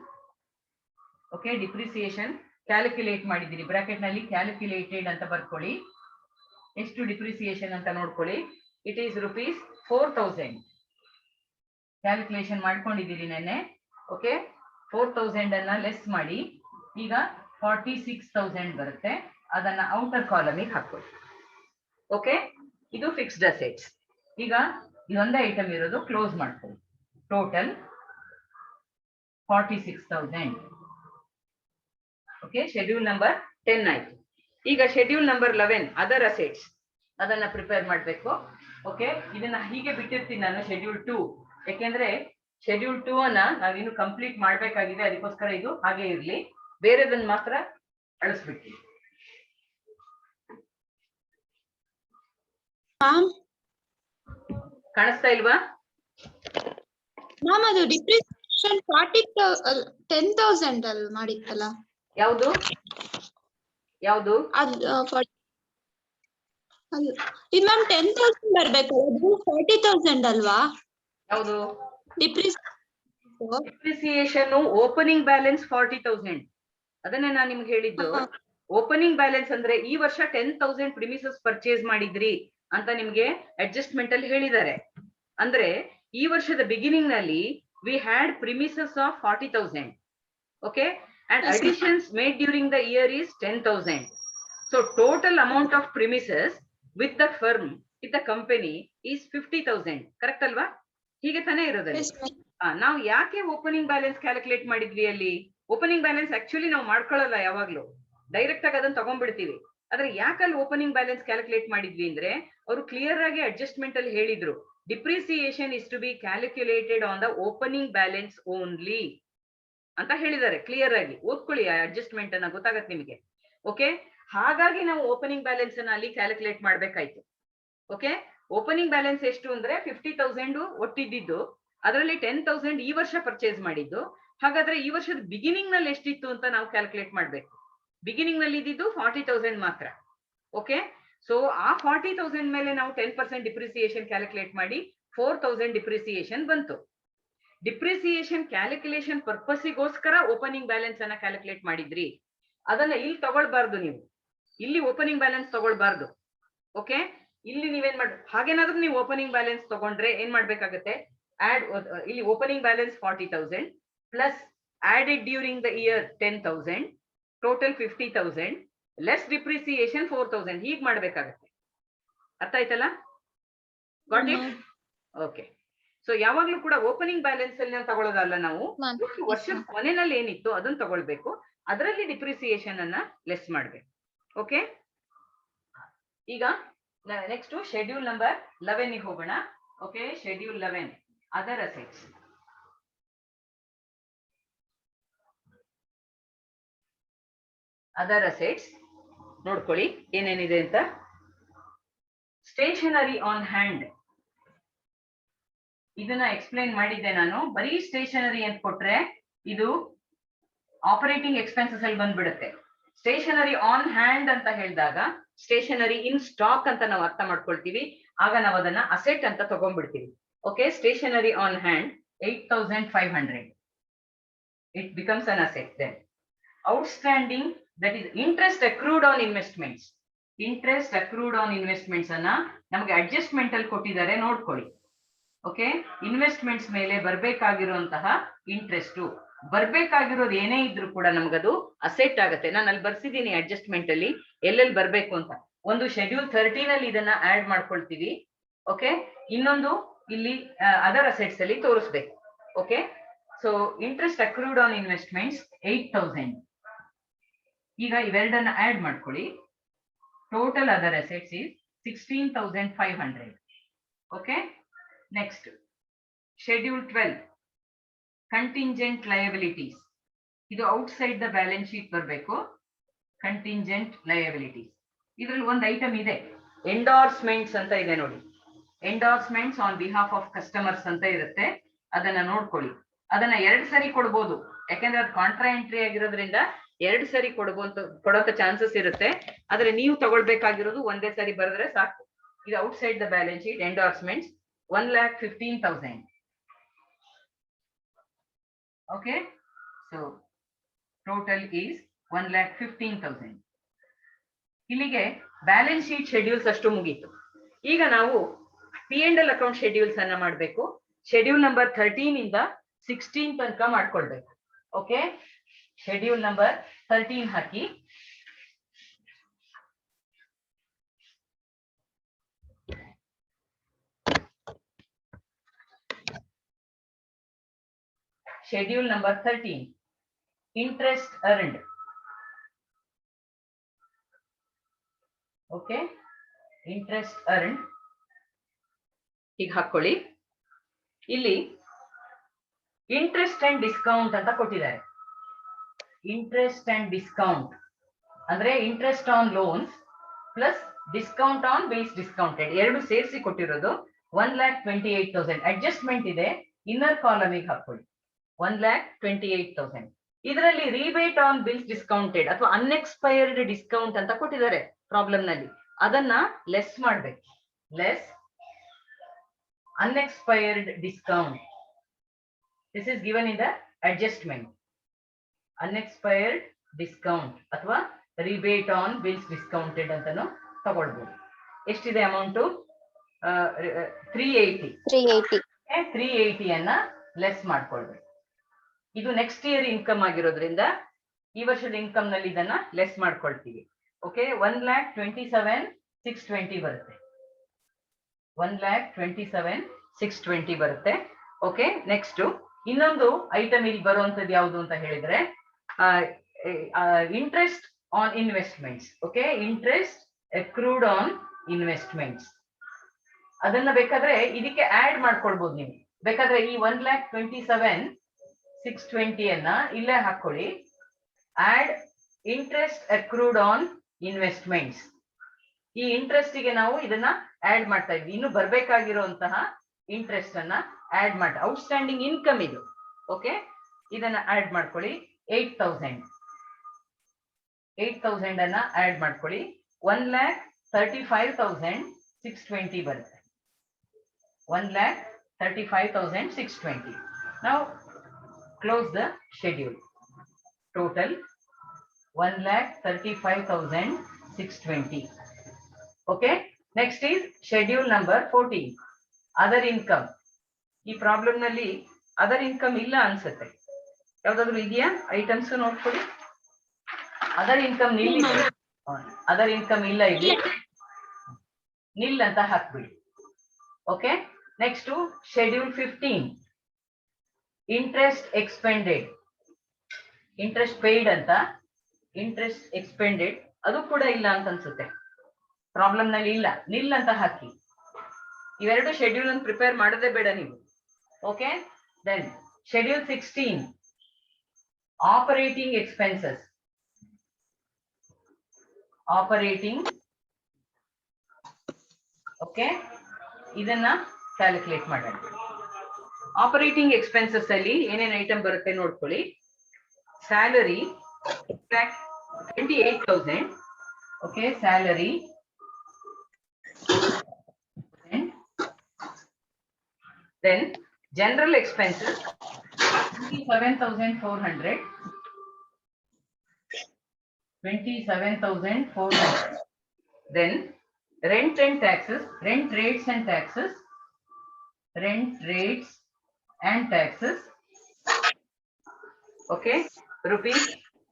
Okay, depreciation calculate ಮಾಡಿದಿರಿ, ಬ್ರಾಕೆಟ್ ನಲ್ಲಿ ಕ್ಯಾಲ್ಕುಲೇಟೆಡ್ ಅಂತ ಬರ್ಕೊಳ್ಳಿ. ಎಷ್ಟು ಡಿಪ್ರಿಸಿಯೇಷನ್ ಅಂತ ನೋಡ್ಕೊಳ್ಳಿ. ಇಟ್ ಈಸ್ ₹4,000 ಕ್ಯಾಲ್ಕುಲೇಷನ್ ಮಾಡ್ಕೊಂಡಿದ್ದೀರಿ ನೆನ್ನೆ. ಓಕೆ, 4,000 ಅನ್ನ ಲೆಸ್ ಮಾಡಿ. ಈಗ 46,000 ಬರುತ್ತೆ, ಅದನ್ನ ಔಟರ್ ಕಾಲಮಿಗೆ ಹಾಕೊಳ್ಳಿ. ಓಕೆ, ಇದು ಫಿಕ್ಸ್ಡ್ ಅಸೆಟ್ಸ್. ಈಗ ಇದೊಂದೇ ಐಟಮ್ ಇರೋದು, ಕ್ಲೋಸ್ ಮಾಡ್ಕೊಳ್ಳಿ. ಟೋಟಲ್ 46,000. ಓಕೆ, ಶೆಡ್ಯೂಲ್ ನಂಬರ್ 10 ಆಯ್ತು. ಈಗ ಶೆಡ್ಯೂಲ್ ನಂಬರ್ 11 ಅದರ್ ಅಸೆಟ್ಸ್, ಅದನ್ನ ಪ್ರಿಪೇರ್ ಮಾಡಬೇಕು. ಓಕೆ, ಇದನ್ನ ಹೀಗೆ ಬಿಟ್ಟಿರ್ತೀನಿ ನಾನು ಶೆಡ್ಯೂಲ್ 2, ಯಾಕೆಂದ್ರೆ ಶೆಡ್ಯೂಲ್ 2 ಅನ್ನ ನಾವಿನ್ನು ಕಂಪ್ಲೀಟ್ ಮಾಡ್ಬೇಕಾಗಿದೆ. ಅದಕ್ಕೋಸ್ಕರ ಇದು ಹಾಗೆ ಇರ್ಲಿ, ಬೇರೆದನ್ನ ಮಾತ್ರ ಅಳಿಸ್ಬಿಡ್ತೀನಿ. ಕಾಣಿಸ್ತಾ ಇಲ್ವಾ? ಮ್ಯಾಮ್ ಅದು ಡಿಪ್ರಿಸಿಯೇಷನ್ 10,000 ಅಲ್ಲಿ ಮಾಡಿತ್ತಲ್ಲ. ಯಾವುದು ಯಾವುದು? ಇದು ಮ್ಯಾಮ್ 10,000 ಬರ್ಬೇಕಲ್ಲ, ಅದು 40,000 ಅಲ್ವಾ? ಯಾವುದು? Depreciation opening balance 40,000. ಅದನ್ನೇ ನಾನು ನಿಮ್ಗೆ ಹೇಳಿದ್ದು. ಓಪನಿಂಗ್ ಬ್ಯಾಲೆನ್ಸ್ ಅಂದ್ರೆ ಈ ವರ್ಷ 10,000 ಪ್ರಿಮಿಸಸ್ ಪರ್ಚೇಸ್ ಮಾಡಿದ್ರಿ ಅಂತ ನಿಮ್ಗೆ ಅಡ್ಜಸ್ಟ್ಮೆಂಟ್ ಅಲ್ಲಿ ಹೇಳಿದ್ದಾರೆ. ಅಂದ್ರೆ ಈ ವರ್ಷದ ಬಿಗಿನಿಂಗ್ ನಲ್ಲಿ we had premises of 40,000. Okay, and additions made during the year is 10,000. So total amount of premises with the firm with the company is 50,000. Correct ಅಲ್ವಾ? ಹೀಗೆ ತಾನೇ ಇರೋದಲ್ಲಿ. ನಾವು ಯಾಕೆ ಓಪನಿಂಗ್ ಬ್ಯಾಲೆನ್ಸ್ ಕ್ಯಾಲ್ಕುಲೇಟ್ ಮಾಡಿದ್ವಿ ಅಲ್ಲಿ? ಓಪನಿಂಗ್ ಬ್ಯಾಲೆನ್ಸ್ ಆಕ್ಚುಲಿ ನಾವು ಮಾಡ್ಕೊಳ್ಳಲ್ಲ, ಯಾವಾಗ್ಲೂ direct ಆಗಿ ಅದನ್ನ ತಗೊಂಡ್ಬಿಡ್ತೀವಿ. ಆದ್ರೆ ಯಾಕಲ್ಲಿ ಓಪನಿಂಗ್ ಬ್ಯಾಲೆನ್ಸ್ ಕ್ಯಾಲ್ಕುಲೇಟ್ ಮಾಡಿದ್ವಿ ಅಂದ್ರೆ ಅವರು ಕ್ಲಿಯರ್ ಆಗಿ ಅಡ್ಜಸ್ಟ್ಮೆಂಟ್ ಅಲ್ಲಿ ಹೇಳಿದ್ರು, depreciation is to be calculated on the opening balance only ಅಂತ ಹೇಳಿದ್ದಾರೆ ಕ್ಲಿಯರ್ ಆಗಿ. ಓದ್ಕೊಳ್ಳಿ ಆ ಅಡ್ಜಸ್ಟ್ಮೆಂಟ್ ಅನ್ನ, ಗೊತ್ತಾಗತ್ತೆ ನಿಮಗೆ. ಓಕೆ, ಹಾಗಾಗಿ ನಾವು ಓಪನಿಂಗ್ ಬ್ಯಾಲೆನ್ಸ್ ಅನ್ನ ಅಲ್ಲಿ ಕ್ಯಾಲ್ಕುಲೇಟ್ ಮಾಡ್ಬೇಕಾಯ್ತು. ಓಕೆ, ಓಪನಿಂಗ್ ಬ್ಯಾಲೆನ್ಸ್ ಎಷ್ಟು ಅಂದ್ರೆ 50,000 ಒಟ್ಟಿದ್ದು, ಅದರಲ್ಲಿ 10,000 ಈ ವರ್ಷ ಪರ್ಚೇಸ್ ಮಾಡಿದ್ದು. ಹಾಗಾದ್ರೆ ಈ ವರ್ಷದ ಬಿಗಿನಿಂಗ್ ನಲ್ಲಿ ಎಷ್ಟಿತ್ತು ಅಂತ ನಾವು ಕ್ಯಾಲ್ಕುಲೇಟ್ ಮಾಡ್ಬೇಕು. ಬಿಗಿನಿಂಗ್ ನಲ್ಲಿ ಇದ್ದಿದ್ದು 40,000 ಮಾತ್ರ. ಓಕೆ, ಸೊ ಆ 40,000 ಮೇಲೆ ನಾವು 10% ಡಿಪ್ರಿಸಿಯೇಷನ್ ಕ್ಯಾಲ್ಕುಲೇಟ್ ಮಾಡಿ 4,000 ಡಿಪ್ರಿಸಿಯೇಷನ್ ಬಂತು. ಡಿಪ್ರಿಸಿಯೇಷನ್ ಕ್ಯಾಲ್ಕುಲೇಷನ್ ಪರ್ಪಸ್ಗೋಸ್ಕರ ಓಪನಿಂಗ್ ಬ್ಯಾಲೆನ್ಸ್ ಅನ್ನ ಕ್ಯಾಲ್ಕುಲೇಟ್ ಮಾಡಿದ್ರಿ. ಅದನ್ನ ಇಲ್ಲಿ ತಗೊಳ್ಬಾರ್ದು ನೀವು, ಇಲ್ಲಿ ಓಪನಿಂಗ್ ಬ್ಯಾಲೆನ್ಸ್ ತಗೊಳ್ಬಾರ್ದು. ಓಕೆ, ಇಲ್ಲಿ ನೀವೇನ್ ಮಾಡ್, ಹಾಗೇನಾದ್ರೂ ನೀವು ಓಪನಿಂಗ್ ಬ್ಯಾಲೆನ್ಸ್ ತಗೊಂಡ್ರೆ ಏನ್ ಮಾಡ್ಬೇಕಾಗತ್ತೆ, ಇಲ್ಲಿ opening balance 40,000 plus added during the year 10,000, total 50,000 less depreciation 4,000. ಹೀಗ್ ಮಾಡ್ಬೇಕಾಗತ್ತೆ. ಅರ್ಥ ಆಯ್ತಲ್ಲ? Got it? ಓಕೆ, ಸೊ ಯಾವಾಗ್ಲೂ ಕೂಡ ಓಪನಿಂಗ್ ಬ್ಯಾಲೆನ್ಸ್ ಅಲ್ಲಿ ತಗೊಳ್ಳೋದಲ್ಲ, ನಾವು ವರ್ಷದ ಕೊನೆಯಲ್ಲಿ ಏನಿತ್ತು ಅದನ್ನ ತಗೊಳ್ಬೇಕು, ಅದರಲ್ಲಿ ಡಿಪ್ರಿಸಿಯೇಷನ್ ಅನ್ನ ಲೆಸ್ ಮಾಡ್ಬೇಕು. ಓಕೆ, ಈಗ ನೆಕ್ಸ್ಟ್ ಶೆಡ್ಯೂಲ್ ನಂಬರ್ 11 ಗೆ ಹೋಗೋಣ. Okay, schedule 11 other assets. Other assets ನೋಡ್ಕೊಳ್ಳಿ ಏನೇನಿದೆ ಅಂತ. ಸ್ಟೇಷನರಿ ಆನ್ ಹ್ಯಾಂಡ್, ಇದನ್ನ ಎಕ್ಸ್ಪ್ಲೈನ್ ಮಾಡಿದ್ದೆ ನಾನು. ಬರೀ ಸ್ಟೇಷನರಿ ಅಂತ ಕೊಟ್ರೆ ಇದು ಆಪರೇಟಿಂಗ್ ಎಕ್ಸ್ಪೆನ್ಸಸ್ ಅಲ್ಲಿ ಬಂದ್ಬಿಡುತ್ತೆ. ಸ್ಟೇಷನರಿ ಆನ್ ಹ್ಯಾಂಡ್ ಅಂತ ಹೇಳಿದಾಗ ಸ್ಟೇಷನರಿ ಇನ್ ಸ್ಟಾಕ್ ಅಂತ ನಾವು ಅರ್ಥ ಮಾಡ್ಕೊಳ್ತೀವಿ. ಆಗ ನಾವು ಅದನ್ನ ಅಸೆಟ್ ಅಂತ ತಗೊಂಡ್ಬಿಡ್ತೀವಿ. Okay, stationery on hand 8,500, it becomes an asset. Then outstanding, that is interest accrued on investments. Interest accrued on investments ಅನ್ನ ನಮಗೆ ಅಡ್ಜಸ್ಟ್ಮೆಂಟ್ ಅಲ್ಲಿ ಕೊಟ್ಟಿದ್ದಾರೆ, ನೋಡ್ಕೊಳ್ಳಿ. ಓಕೆ, ಇನ್ವೆಸ್ಟ್ಮೆಂಟ್ಸ್ ಮೇಲೆ ಬರ್ಬೇಕಾಗಿರುವಂತಹ ಇಂಟ್ರೆಸ್ಟ್, ಬರ್ಬೇಕಾಗಿರೋದು ಏನೇ ಇದ್ರು ಕೂಡ ನಮಗದು ಅಸೆಟ್ ಆಗುತ್ತೆ. ನಾನು ಅಲ್ಲಿ ಬರ್ಸಿದ್ದೀನಿ ಅಡ್ಜಸ್ಟ್ಮೆಂಟ್ ಅಲ್ಲಿ ಎಲ್ಲೆಲ್ಲಿ ಬರ್ಬೇಕು ಅಂತ. ಒಂದು ಶೆಡ್ಯೂಲ್ 13 ಅಲ್ಲಿ ಇದನ್ನ ಆಡ್ ಮಾಡ್ಕೊಳ್ತೀವಿ. ಓಕೆ, ಇನ್ನೊಂದು ಇಲ್ಲಿ ಅದರ್ ಅಸೆಟ್ಸ್ ಅಲ್ಲಿ ತೋರಿಸ್ಬೇಕು. Okay, so interest accrued on investments 8,000. ಈಗ ಇವೆರಡನ್ನ ಆಡ್ ಮಾಡ್ಕೊಳ್ಳಿ. Total other assets is 16,500. Okay, next schedule 12 contingent liabilities. ಇದು ಔಟ್ಸೈಡ್ ದ ಬ್ಯಾಲೆನ್ಸ್ ಶೀಟ್ ಬರಬೇಕು. ಕಂಟಿಂಜೆಂಟ್ ಲಯಬಿಲಿಟೀಸ್, ಇದ್ರಲ್ಲಿ ಒಂದು ಐಟಮ್ ಇದೆ, ಎಂಡೋರ್ಸ್ಮೆಂಟ್ಸ್ ಅಂತ ಇದೆ ನೋಡಿ. ಎಂಡೋರ್ಸ್ಮೆಂಟ್ಸ್ ಆನ್ ಬಿಹಾಫ್ ಆಫ್ ಕಸ್ಟಮರ್ಸ್ ಅಂತ ಇರುತ್ತೆ. ಅದನ್ನ ನೋಡ್ಕೊಳ್ಳಿ. ಅದನ್ನ 2 ಸರಿ ಕೊಡ್ಬೋದು, ಯಾಕಂದ್ರೆ ಅದು ಕಾಂಟ್ರಾ ಎಂಟ್ರಿ ಆಗಿರೋದ್ರಿಂದ 2 ಸರಿ ಕೊಡೋಂತ ಚಾನ್ಸಸ್ ಇರುತ್ತೆ. ಆದ್ರೆ ನೀವು ತಗೊಳ್ಬೇಕಾಗಿರೋದು ಒಂದೇ ಸರಿ ಬರೆದ್ರೆ ಸಾಕು. ಇದು outside the balance sheet endorsements 1,15,000. Okay, so total is 1,15,000. ಇಲ್ಲಿಗೆ ಬ್ಯಾಲೆನ್ಸ್ ಶೀಟ್ ಶೆಡ್ಯೂಲ್ಸ್ ಅಷ್ಟು ಮುಗೀತು. ಈಗ ನಾವು P&L ಅಕೌಂಟ್ ಶೆಡ್ಯೂಲ್ಸ್ ಅನ್ನ ಮಾಡಬೇಕು. ಶೆಡ್ಯೂಲ್ ನಂಬರ್ 13 ಇಂದ 16 ತನಕ ಮಾಡ್ಕೊಳ್ಬೇಕು. ಓಕೆ, ಶೆಡ್ಯೂಲ್ ನಂಬರ್ 13 ಹಾಕಿ. Schedule number 13, interest earned. Okay, interest earned ಈಗ ಹಾಕೊಳ್ಳಿ. ಇಲ್ಲಿ ಇಂಟ್ರೆಸ್ಟ್ ಅಂಡ್ ಡಿಸ್ಕೌಂಟ್ ಅಂತ ಕೊಟ್ಟಿದ್ದಾರೆ. ಇಂಟ್ರೆಸ್ಟ್ ಅಂಡ್ ಡಿಸ್ಕೌಂಟ್ ಅಂದ್ರೆ interest on loans plus discount on bills discounted ಎರಡು ಸೇರಿಸಿ ಕೊಟ್ಟಿರೋದು 1,28,000. ಅಡ್ಜಸ್ಟ್ಮೆಂಟ್ ಇದೆ, ಇನ್ನರ್ ಕಾಲಮಿಗೆ ಹಾಕೊಳ್ಳಿ 1,28,000. ಇದರಲ್ಲಿ ರಿಬೇಟ್ ಆನ್ ಬಿಲ್ಸ್ ಡಿಸ್ಕೌಂಟೆಡ್ ಅಥವಾ ಅನ್ಎಕ್ಸ್ಪೈರ್ಡ್ ಡಿಸ್ಕೌಂಟ್ ಅಂತ ಕೊಟ್ಟಿದ್ದಾರೆ ಪ್ರಾಬ್ಲಮ್ ನಲ್ಲಿ, ಅದನ್ನ ಲೆಸ್ ಮಾಡ್ಬೇಕು. Less unexpired discount. This is given in the adjustment. Unexpired discount ಅಥವಾ rebate on bills discounted ಅಂತಾನು ತಗೊಳ್ಬಹುದು. ಎಷ್ಟಿದೆ ಅಮೌಂಟ್? 380. 380 ಅನ್ನ ಲೆಸ್ ಮಾಡ್ಕೊಳ್ಬೇಕು. ಇದು ನೆಕ್ಸ್ಟ್ ಇಯರ್ ಇನ್ಕಮ್ ಆಗಿರೋದ್ರಿಂದ ಈ ವರ್ಷದ ಇನ್ಕಮ್ ನಲ್ಲಿ ಇದನ್ನ ಲೆಸ್ ಮಾಡ್ಕೊಳ್ತೀವಿ. ಓಕೆ, 1,27,620 ಬರುತ್ತೆ. 1,27,620 ಬರುತ್ತೆ. ಓಕೆ, ನೆಕ್ಸ್ಟ್ ಇನ್ನೊಂದು ಐಟಮ್ ಇಲ್ಲಿ ಬರುವಂತದ್ದು ಯಾವುದು ಅಂತ ಹೇಳಿದ್ರೆ interest on investments. Okay, interest accrued on investments. ಅದನ್ನ ಬೇಕಾದ್ರೆ ಇದಕ್ಕೆ ಆಡ್ ಮಾಡ್ಕೊಳ್ಬಹುದು ನೀವು. ಬೇಕಾದ್ರೆ ಈ 1,27,620 ಅನ್ನ ಇಲ್ಲೇ ಹಾಕೊಳ್ಳಿ. Add interest accrued on investments. ಈ ಇಂಟ್ರೆಸ್ಟ್ ಗೆ ನಾವು ಇದನ್ನ ಆಡ್ ಮಾಡ್ತಾ ಇದ್ವಿ. ಇನ್ನು ಬರ್ಬೇಕಾಗಿರುವಂತಹ ಇಂಟ್ರೆಸ್ಟ್ ಅನ್ನ ಆಡ್ ಮಾಡಿ, ಔಟ್ಸ್ಟ್ಯಾಂಡಿಂಗ್ ಇನ್ಕಮ್ ಇದು. ಓಕೆ, ಇದನ್ನ ಆಡ್ ಮಾಡ್ಕೊಳ್ಳಿ. 8,000 ಅನ್ನ ಆಡ್ ಮಾಡ್ಕೊಳ್ಳಿ. 1,35,620 ಬರುತ್ತೆ. 1,35,620. Now close the schedule. Total 1,35,620. Okay, next is schedule number 14, other income. ಈ ಪ್ರಾಬ್ಲಮ್ ನಲ್ಲಿ ಅದರ್ ಇನ್ಕಮ್ ಇಲ್ಲ ಅನ್ಸುತ್ತೆ. ಯಾವ್ದಾದ್ರು ಇದೆಯಾ ಐಟಮ್ಸ್ ನೋಡ್ಕೊಳ್ಳಿ. Other income nil, other income ಇಲ್ಲ, ಇಲ್ಲಿ ನಿಲ್ ಅಂತ ಹಾಕ್ಬಿಡಿ. Okay, next schedule 15, interest expended. Interest paid ಅಂತ, ಇಂಟ್ರೆಸ್ಟ್ ಎಕ್ಸ್ಪೆಂಡೆಡ್ ಅದು ಕೂಡ ಇಲ್ಲ ಅಂತ ಅನ್ಸುತ್ತೆ. ಪ್ರಾಬ್ಲಮ್ ನಲ್ಲಿ ಇಲ್ಲ, ನಿಲ್ ಅಂತ ಹಾಕಿ. ಇವೆರಡು ಶೆಡ್ಯೂಲ್ ಅನ್ನು ಪ್ರಿಪೇರ್ ಮಾಡದೇ ಬೇಡ ನೀವು. Okay, then schedule 16, operating expenses. Operating, okay, ಇದನ್ನ ಕ್ಯಾಲ್ಕುಲೇಟ್ ಮಾಡೋಣ. ಆಪರೇಟಿಂಗ್ ಎಕ್ಸ್ಪೆನ್ಸಸ್ ಅಲ್ಲಿ ಏನೇನ್ ಐಟಮ್ ಬರುತ್ತೆ ನೋಡ್ಕೊಳ್ಳಿ. Salary 28,000. Okay, salary. Then general expenses 27,400. 27,400. Then rent and taxes, rent rates and taxes, rent rates and taxes. Okay, rupees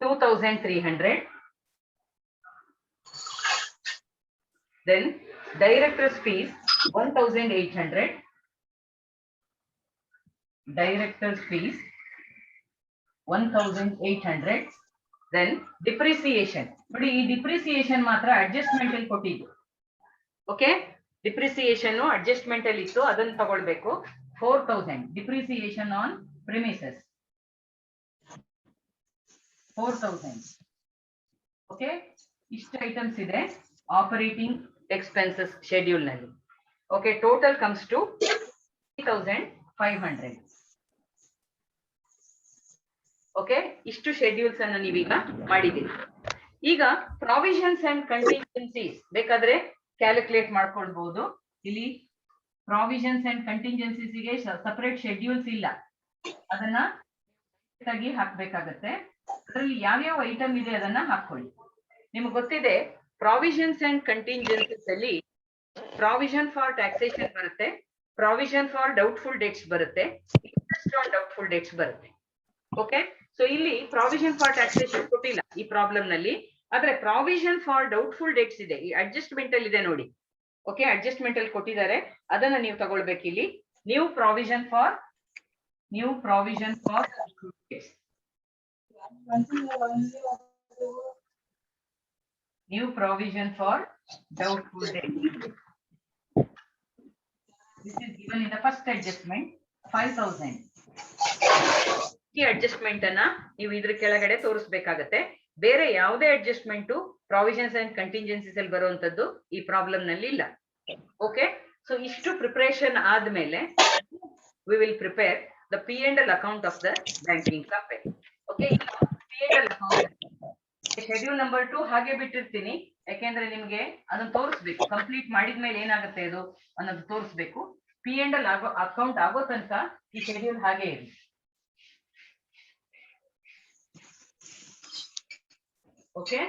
2,300. Then director's fees 1,800. Director's fees 1,800. Then depreciation. ನೋಡಿ, ಈ depreciation ಮಾತ್ರ adjustment ಅಲ್ಲಿ ಕೊಟ್ಟಿದ್ದು. Okay, depreciation adjustment ಅಲ್ಲಿ ಇತ್ತು, ಅದನ್ನ ತಗೊಳ್ಬೇಕು. 4,000 depreciation on premises. 4,000. Okay, ಇಷ್ಟು ಐಟಮ್ಸ್ ಇದೆ ಆಪರೇಟಿಂಗ್ ಎಕ್ಸ್ಪೆನ್ಸಸ್ ಶೆಡ್ಯೂಲ್ ನಲ್ಲಿ. Okay, total comes to 3,500. Okay, ಇಷ್ಟು ಶೆಡ್ಯೂಲ್ಸ್ ಅನ್ನು ನೀವೀಗ ಮಾಡಿದ್ದೀರಿ. ಈಗ ಪ್ರಾವಿಷನ್ಸ್ ಅಂಡ್ ಕಂಟಿಂಜೆನ್ಸೀಸ್ ಬೇಕಾದ್ರೆ ಕ್ಯಾಲ್ಕುಲೇಟ್ ಮಾಡ್ಕೊಳ್ಬಹುದು. ಇಲ್ಲಿ ಪ್ರಾವಿಷನ್ಸ್ ಅಂಡ್ ಕಂಟಿಂಜೆನ್ಸೀಸ್ ಗೆ ಸಪರೇಟ್ ಶೆಡ್ಯೂಲ್ಸ್ ಇಲ್ಲ, ಅದನ್ನ ಹಾಕ್ಬೇಕಾಗತ್ತೆ. ಅದರಲ್ಲಿ ಯಾವ್ಯಾವ ಐಟಮ್ ಇದೆ ಅದನ್ನ ಹಾಕೊಳ್ಳಿ. ನಿಮ್ಗೆ ಗೊತ್ತಿದೆ, ಪ್ರಾವಿಷನ್ಸ್ ಅಂಡ್ ಕಂಟಿಂಜೆನ್ಸೀಸ್ ಅಲ್ಲಿ ಪ್ರಾವಿಷನ್ ಫಾರ್ ಟ್ಯಾಕ್ಸೇಷನ್ ಬರುತ್ತೆ, ಪ್ರಾವಿಷನ್ ಫಾರ್ ಡೌಟ್ಫುಲ್ ಡೇಟ್ಸ್ ಬರುತ್ತೆ, ಇಂಟ್ರೆಸ್ಟ್ ಆನ್ ಡೌಟ್ಫುಲ್ ಡೇಟ್ಸ್ ಬರುತ್ತೆ. ಓಕೆ, ಸೊ ಇಲ್ಲಿ ಪ್ರಾವಿಷನ್ ಫಾರ್ ಟ್ಯಾಕ್ಸೇಷನ್ ಕೊಟ್ಟಿಲ್ಲ ಈ ಪ್ರಾಬ್ಲಮ್ ನಲ್ಲಿ, ಆದ್ರೆ ಪ್ರಾವಿಷನ್ ಫಾರ್ ಡೌಟ್ಫುಲ್ ಡೇಟ್ಸ್ ಇದೆ, ಈ ಅಡ್ಜಸ್ಟ್ಮೆಂಟ್ ಅಲ್ಲಿ ಇದೆ ನೋಡಿ. ಓಕೆ, ಅಡ್ಜಸ್ಟ್ಮೆಂಟ್ ಅಲ್ಲಿ ಕೊಟ್ಟಿದ್ದಾರೆ, ಅದನ್ನ ನೀವು ತಗೊಳ್ಬೇಕು. ಇಲ್ಲಿ new provision for new provision for doubtful dates. This is given in the first adjustment 5,000. ಈ ಅಡ್ಜಸ್ಟ್ಮೆಂಟ್ ಅನ್ನ ನೀವು ಇದ್ರ ಕೆಳಗಡೆ ತೋರಿಸಬೇಕಾಗತ್ತೆ. ಬೇರೆ ಯಾವುದೇ ಅಡ್ಜಸ್ಟ್ಮೆಂಟ್ ಪ್ರಾವಿಷನ್ಸ್ ಅಂಡ್ ಕಂಟಿಂಜೆನ್ಸೀಸ್ ಅಲ್ಲಿ ಬರುವಂತದ್ದು ಈ ಪ್ರಾಬ್ಲಮ್ ನಲ್ಲಿ ಇಲ್ಲ. ಓಕೆ, ಸೊ ಇಷ್ಟು ಪ್ರಿಪರೇಷನ್ ಆದ್ಮೇಲೆ we will prepare the P&L account of the banking company. Okay, P&L account schedule number 2 ಹಾಗೆ ಬಿಟ್ಟಿರ್ತೀನಿ, ಯಾಕೆಂದ್ರೆ ನಿಮ್ಗೆ ಅದನ್ನ ತೋರಿಸ್ಬೇಕು. ಕಂಪ್ಲೀಟ್ ಮಾಡಿದ್ಮೇಲೆ ಏನಾಗುತ್ತೆ ಅದು ಅನ್ನೋದು ತೋರಿಸ್ಬೇಕು. P&L ಅಕೌಂಟ್ ಆಗೋ ತನಕ ಈ ಶೆಡ್ಯೂಲ್ ಹಾಗೆ ಇರಿ. ಓಕೆ,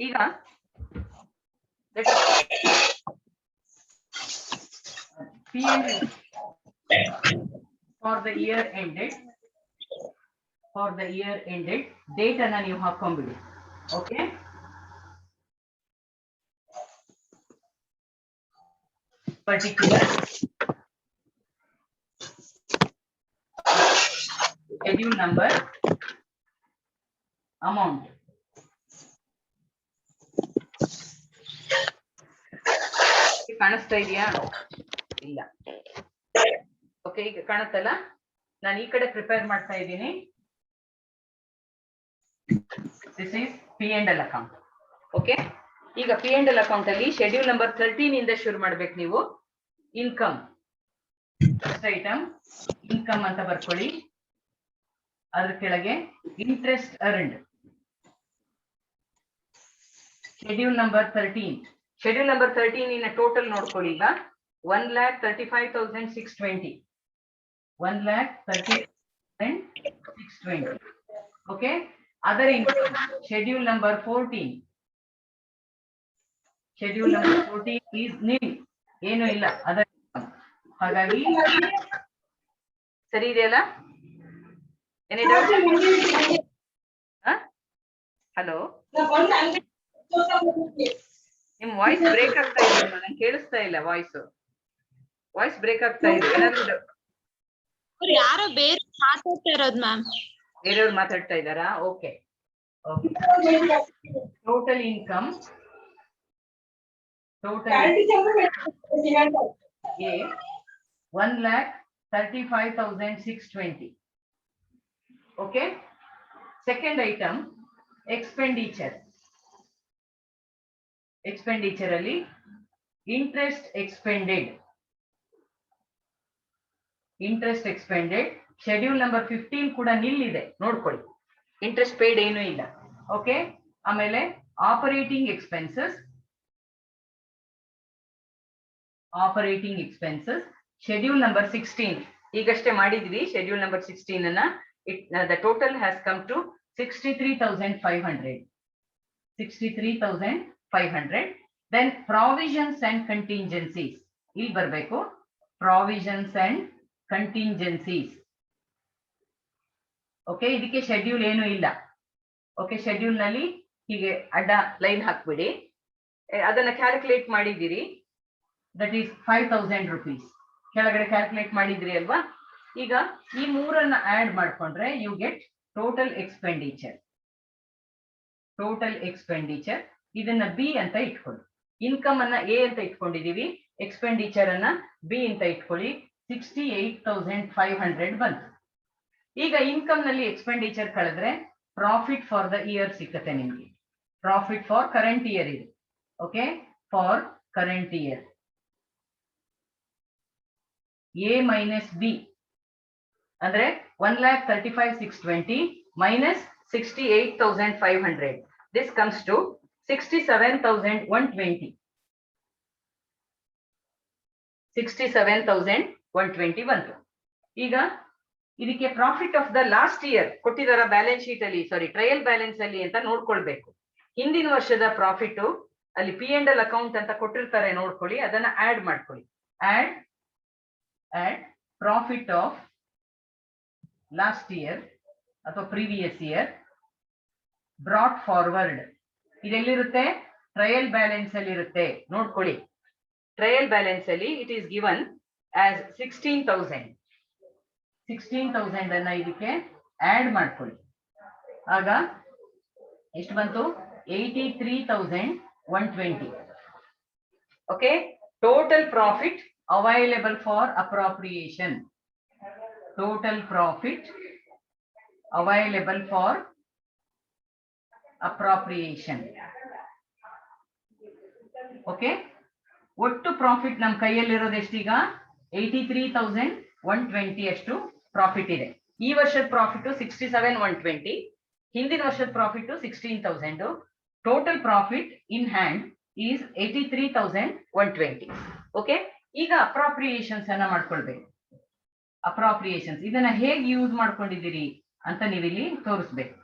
ಈಗ P&L for the year ended date ಅನ್ನ ನೀವು ಹಾಕೊಂಡ್ಬಿಡಿ. Okay, particular schedule number, amount. ಕಾಣಿಸ್ತಾ ಇದೆಯಾ? ಇಲ್ಲ. ಓಕೆ, ಈಗ ಕಾಣುತ್ತಲ್ಲ, ನಾನು ಈ ಕಡೆ ಪ್ರಿಪೇರ್ ಮಾಡ್ತಾ ಇದ್ದೀನಿ. This is P&L account. Okay, ಈಗ P&L ಅಕೌಂಟ್ ಅಲ್ಲಿ ಶೆಡ್ಯೂಲ್ ನಂಬರ್ 13 ಇಂದ ಶುರು ಮಾಡ್ಬೇಕು ನೀವು. ಇನ್ಕಮ್, ಫಸ್ಟ್ ಐಟಮ್ ಇನ್ಕಮ್ ಅಂತ ಬರ್ಕೊಳ್ಳಿ. ಅದ್ರ ಕೆಳಗೆ interest earned, schedule number 13. Schedule number 13 ಇನ್ನ ಟೋಟಲ್ ನೋಡ್ಕೊಳ್ಳಿ. ಈಗ 1,35,620. 1,30,620. Okay, other income schedule number 14. Schedule number 14 is nil, ಏನು ಇಲ್ಲ ಅದರ. ಹಾಗಾಗಿ ಸರಿ ಇದೆಯಲ್ಲ? ಹಲೋ, ನಿಮ್ ವಾಯ್ಸ್ ಬ್ರೇಕ್ ಆಗ್ತಾ ಇದೆ, ನಂಗೆ ಕೇಳಿಸ್ತಾ ಇಲ್ಲ. ವಾಯ್ಸ್ ಬ್ರೇಕ್ ಆಗ್ತಾ ಇದೆ. ಏನಾದ್ರು ಯಾರೋ ಬೇರೆ ಮಾತಾಡ್ತಾ ಇರೋದು ಮ್ಯಾಮ್. ಬೇರೆಯವ್ರು ಮಾತಾಡ್ತಾ ಇದ್ದಾರಾ? Okay, total income, total 1,35,620. Okay, second item expenditure. Expenditure ಅಲ್ಲಿ interest expended. Interest expended schedule number 15 ಕೂಡ ನಿಲ್ ಇದೆ, ನೋಡ್ಕೊಳ್ಳಿ. ಇಂಟ್ರೆಸ್ಟ್ ಪೇಡ್ ಏನೂ ಇಲ್ಲ. ಓಕೆ, ಆಮೇಲೆ operating expenses. Operating expenses schedule number 16 ಈಗಷ್ಟೇ ಮಾಡಿದ್ವಿ. ಶೆಡ್ಯೂಲ್ ನಂಬರ್ 16 ಅನ್ನ the total has come to 63,500. 63,500. Then provisions and contingencies. ಇಲ್ಲಿ ಬರಬೇಕು, provisions and contingencies. ಓಕೆ, ಇದಕ್ಕೆ ಶೆಡ್ಯೂಲ್ ಏನು ಇಲ್ಲ. ಓಕೆ, ಶೆಡ್ಯೂಲ್ ನಲ್ಲಿ ಹೀಗೆ ಅಡ್ಡ ಲೈನ್ ಹಾಕ್ಬಿಡಿ. ಅದನ್ನ ಕ್ಯಾಲ್ಕುಲೇಟ್ ಮಾಡಿದ್ದೀರಿ, ದಟ್ ಈಸ್ 5,000 rupees. ಕೆಳಗಡೆ ಕ್ಯಾಲ್ಕುಲೇಟ್ ಮಾಡಿದ್ರಿ ಅಲ್ವಾ? ಈಗ ಈ ಮೂರನ್ನ ಆಡ್ ಮಾಡ್ಕೊಂಡ್ರೆ you get total expenditure. Total expenditure ಇದನ್ನ ಬಿ ಅಂತ ಇಟ್ಕೊಳ್ಳಿ. ಇನ್ಕಮ್ ಅನ್ನ ಎ ಅಂತ ಇಟ್ಕೊಂಡಿದೀವಿ, ಎಕ್ಸ್ಪೆಂಡಿಚರ್ ಅನ್ನ ಬಿ ಅಂತ ಇಟ್ಕೊಳ್ಳಿ. 68,500 ಬಂತು. ಈಗ ಇನ್ಕಮ್ ನಲ್ಲಿ ಎಕ್ಸ್ಪೆಂಡಿಚರ್ ಕಳೆದ್ರೆ ಪ್ರಾಫಿಟ್ ಫಾರ್ ದ ಇಯರ್ ಸಿಕ್ಕತ್ತೆ ನಿಮ್ಗೆ. ಪ್ರಾಫಿಟ್ ಫಾರ್ ಕರೆಂಟ್ ಇಯರ್ ಇದೆ. Okay, for current here A minus B ಅಂದ್ರೆ 1,35,620 minus 68,500. This comes to 67,120. 67,120 ಬಂತು. ಈಗ ಇದಕ್ಕೆ profit of the last year ಕೊಟ್ಟಿದಾರ ಬ್ಯಾಲೆನ್ಸ್ ಶೀಟ್ ಅಲ್ಲಿ, ಸಾರಿ ಟ್ರಯಲ್ ಬ್ಯಾಲೆನ್ಸ್ ಅಲ್ಲಿ ಅಂತ ನೋಡ್ಕೊಳ್ಬೇಕು. ಹಿಂದಿನ ವರ್ಷದ ಪ್ರಾಫಿಟ್ ಅಲ್ಲಿ P&L ಅಕೌಂಟ್ ಅಂತ ಕೊಟ್ಟಿರ್ತಾರೆ, ನೋಡ್ಕೊಳ್ಳಿ. ಅದನ್ನ ಆಡ್ ಮಾಡ್ಕೊಳ್ಳಿ. Add profit of last year ಅಥವಾ ಪ್ರೀವಿಯಸ್ ಇಯರ್ ಬ್ರಾಟ್ ಫಾರ್ವರ್ಡ್. ಇದೆಲ್ಲಿರುತ್ತೆ? ಟ್ರಯಲ್ ಬ್ಯಾಲೆನ್ಸ್ ಅಲ್ಲಿ ಇರುತ್ತೆ, ನೋಡ್ಕೊಳ್ಳಿ. ಟ್ರಯಲ್ ಬ್ಯಾಲೆನ್ಸ್ ಅಲ್ಲಿ ಇಟ್ ಈಸ್ ಗಿವನ್ ಆಸ್ 16,000. 16,000 ಅನ್ನ ಇದಕ್ಕೆ ಆಡ್ ಮಾಡ್ಕೊಳ್ಳಿ. ಆಗ ಎಷ್ಟು ಬಂತು? 83,120. Okay, total profit available for appropriation. total profit available for appropriation. Okay, ಒಟ್ಟು ಪ್ರಾಫಿಟ್ ನಮ್ಮ ಕೈಯಲ್ಲಿರೋದು ಎಷ್ಟೀಗ 83,120 ಅಷ್ಟು ಪ್ರಾಫಿಟ್ ಇದೆ. ಈ ವರ್ಷದ ಪ್ರಾಫಿಟ್ 67,120, ಹಿಂದಿನ ವರ್ಷದ profit 16,000. Total profit in hand is 83,120. Okay, ಈಗ ಅಪ್ರಾಪ್ರಿಯೇಷನ್ಸ್ ಅನ್ನ ಮಾಡ್ಕೊಳ್ಬೇಕು. ಅಪ್ರಾಪ್ರಿಯೇಷನ್ಸ್ ಇದನ್ನ ಹೇಗೆ ಯೂಸ್ ಮಾಡ್ಕೊಂಡಿದ್ದೀರಿ ಅಂತ ನೀವಿಲ್ಲಿ ತೋರಿಸ್ಬೇಕು.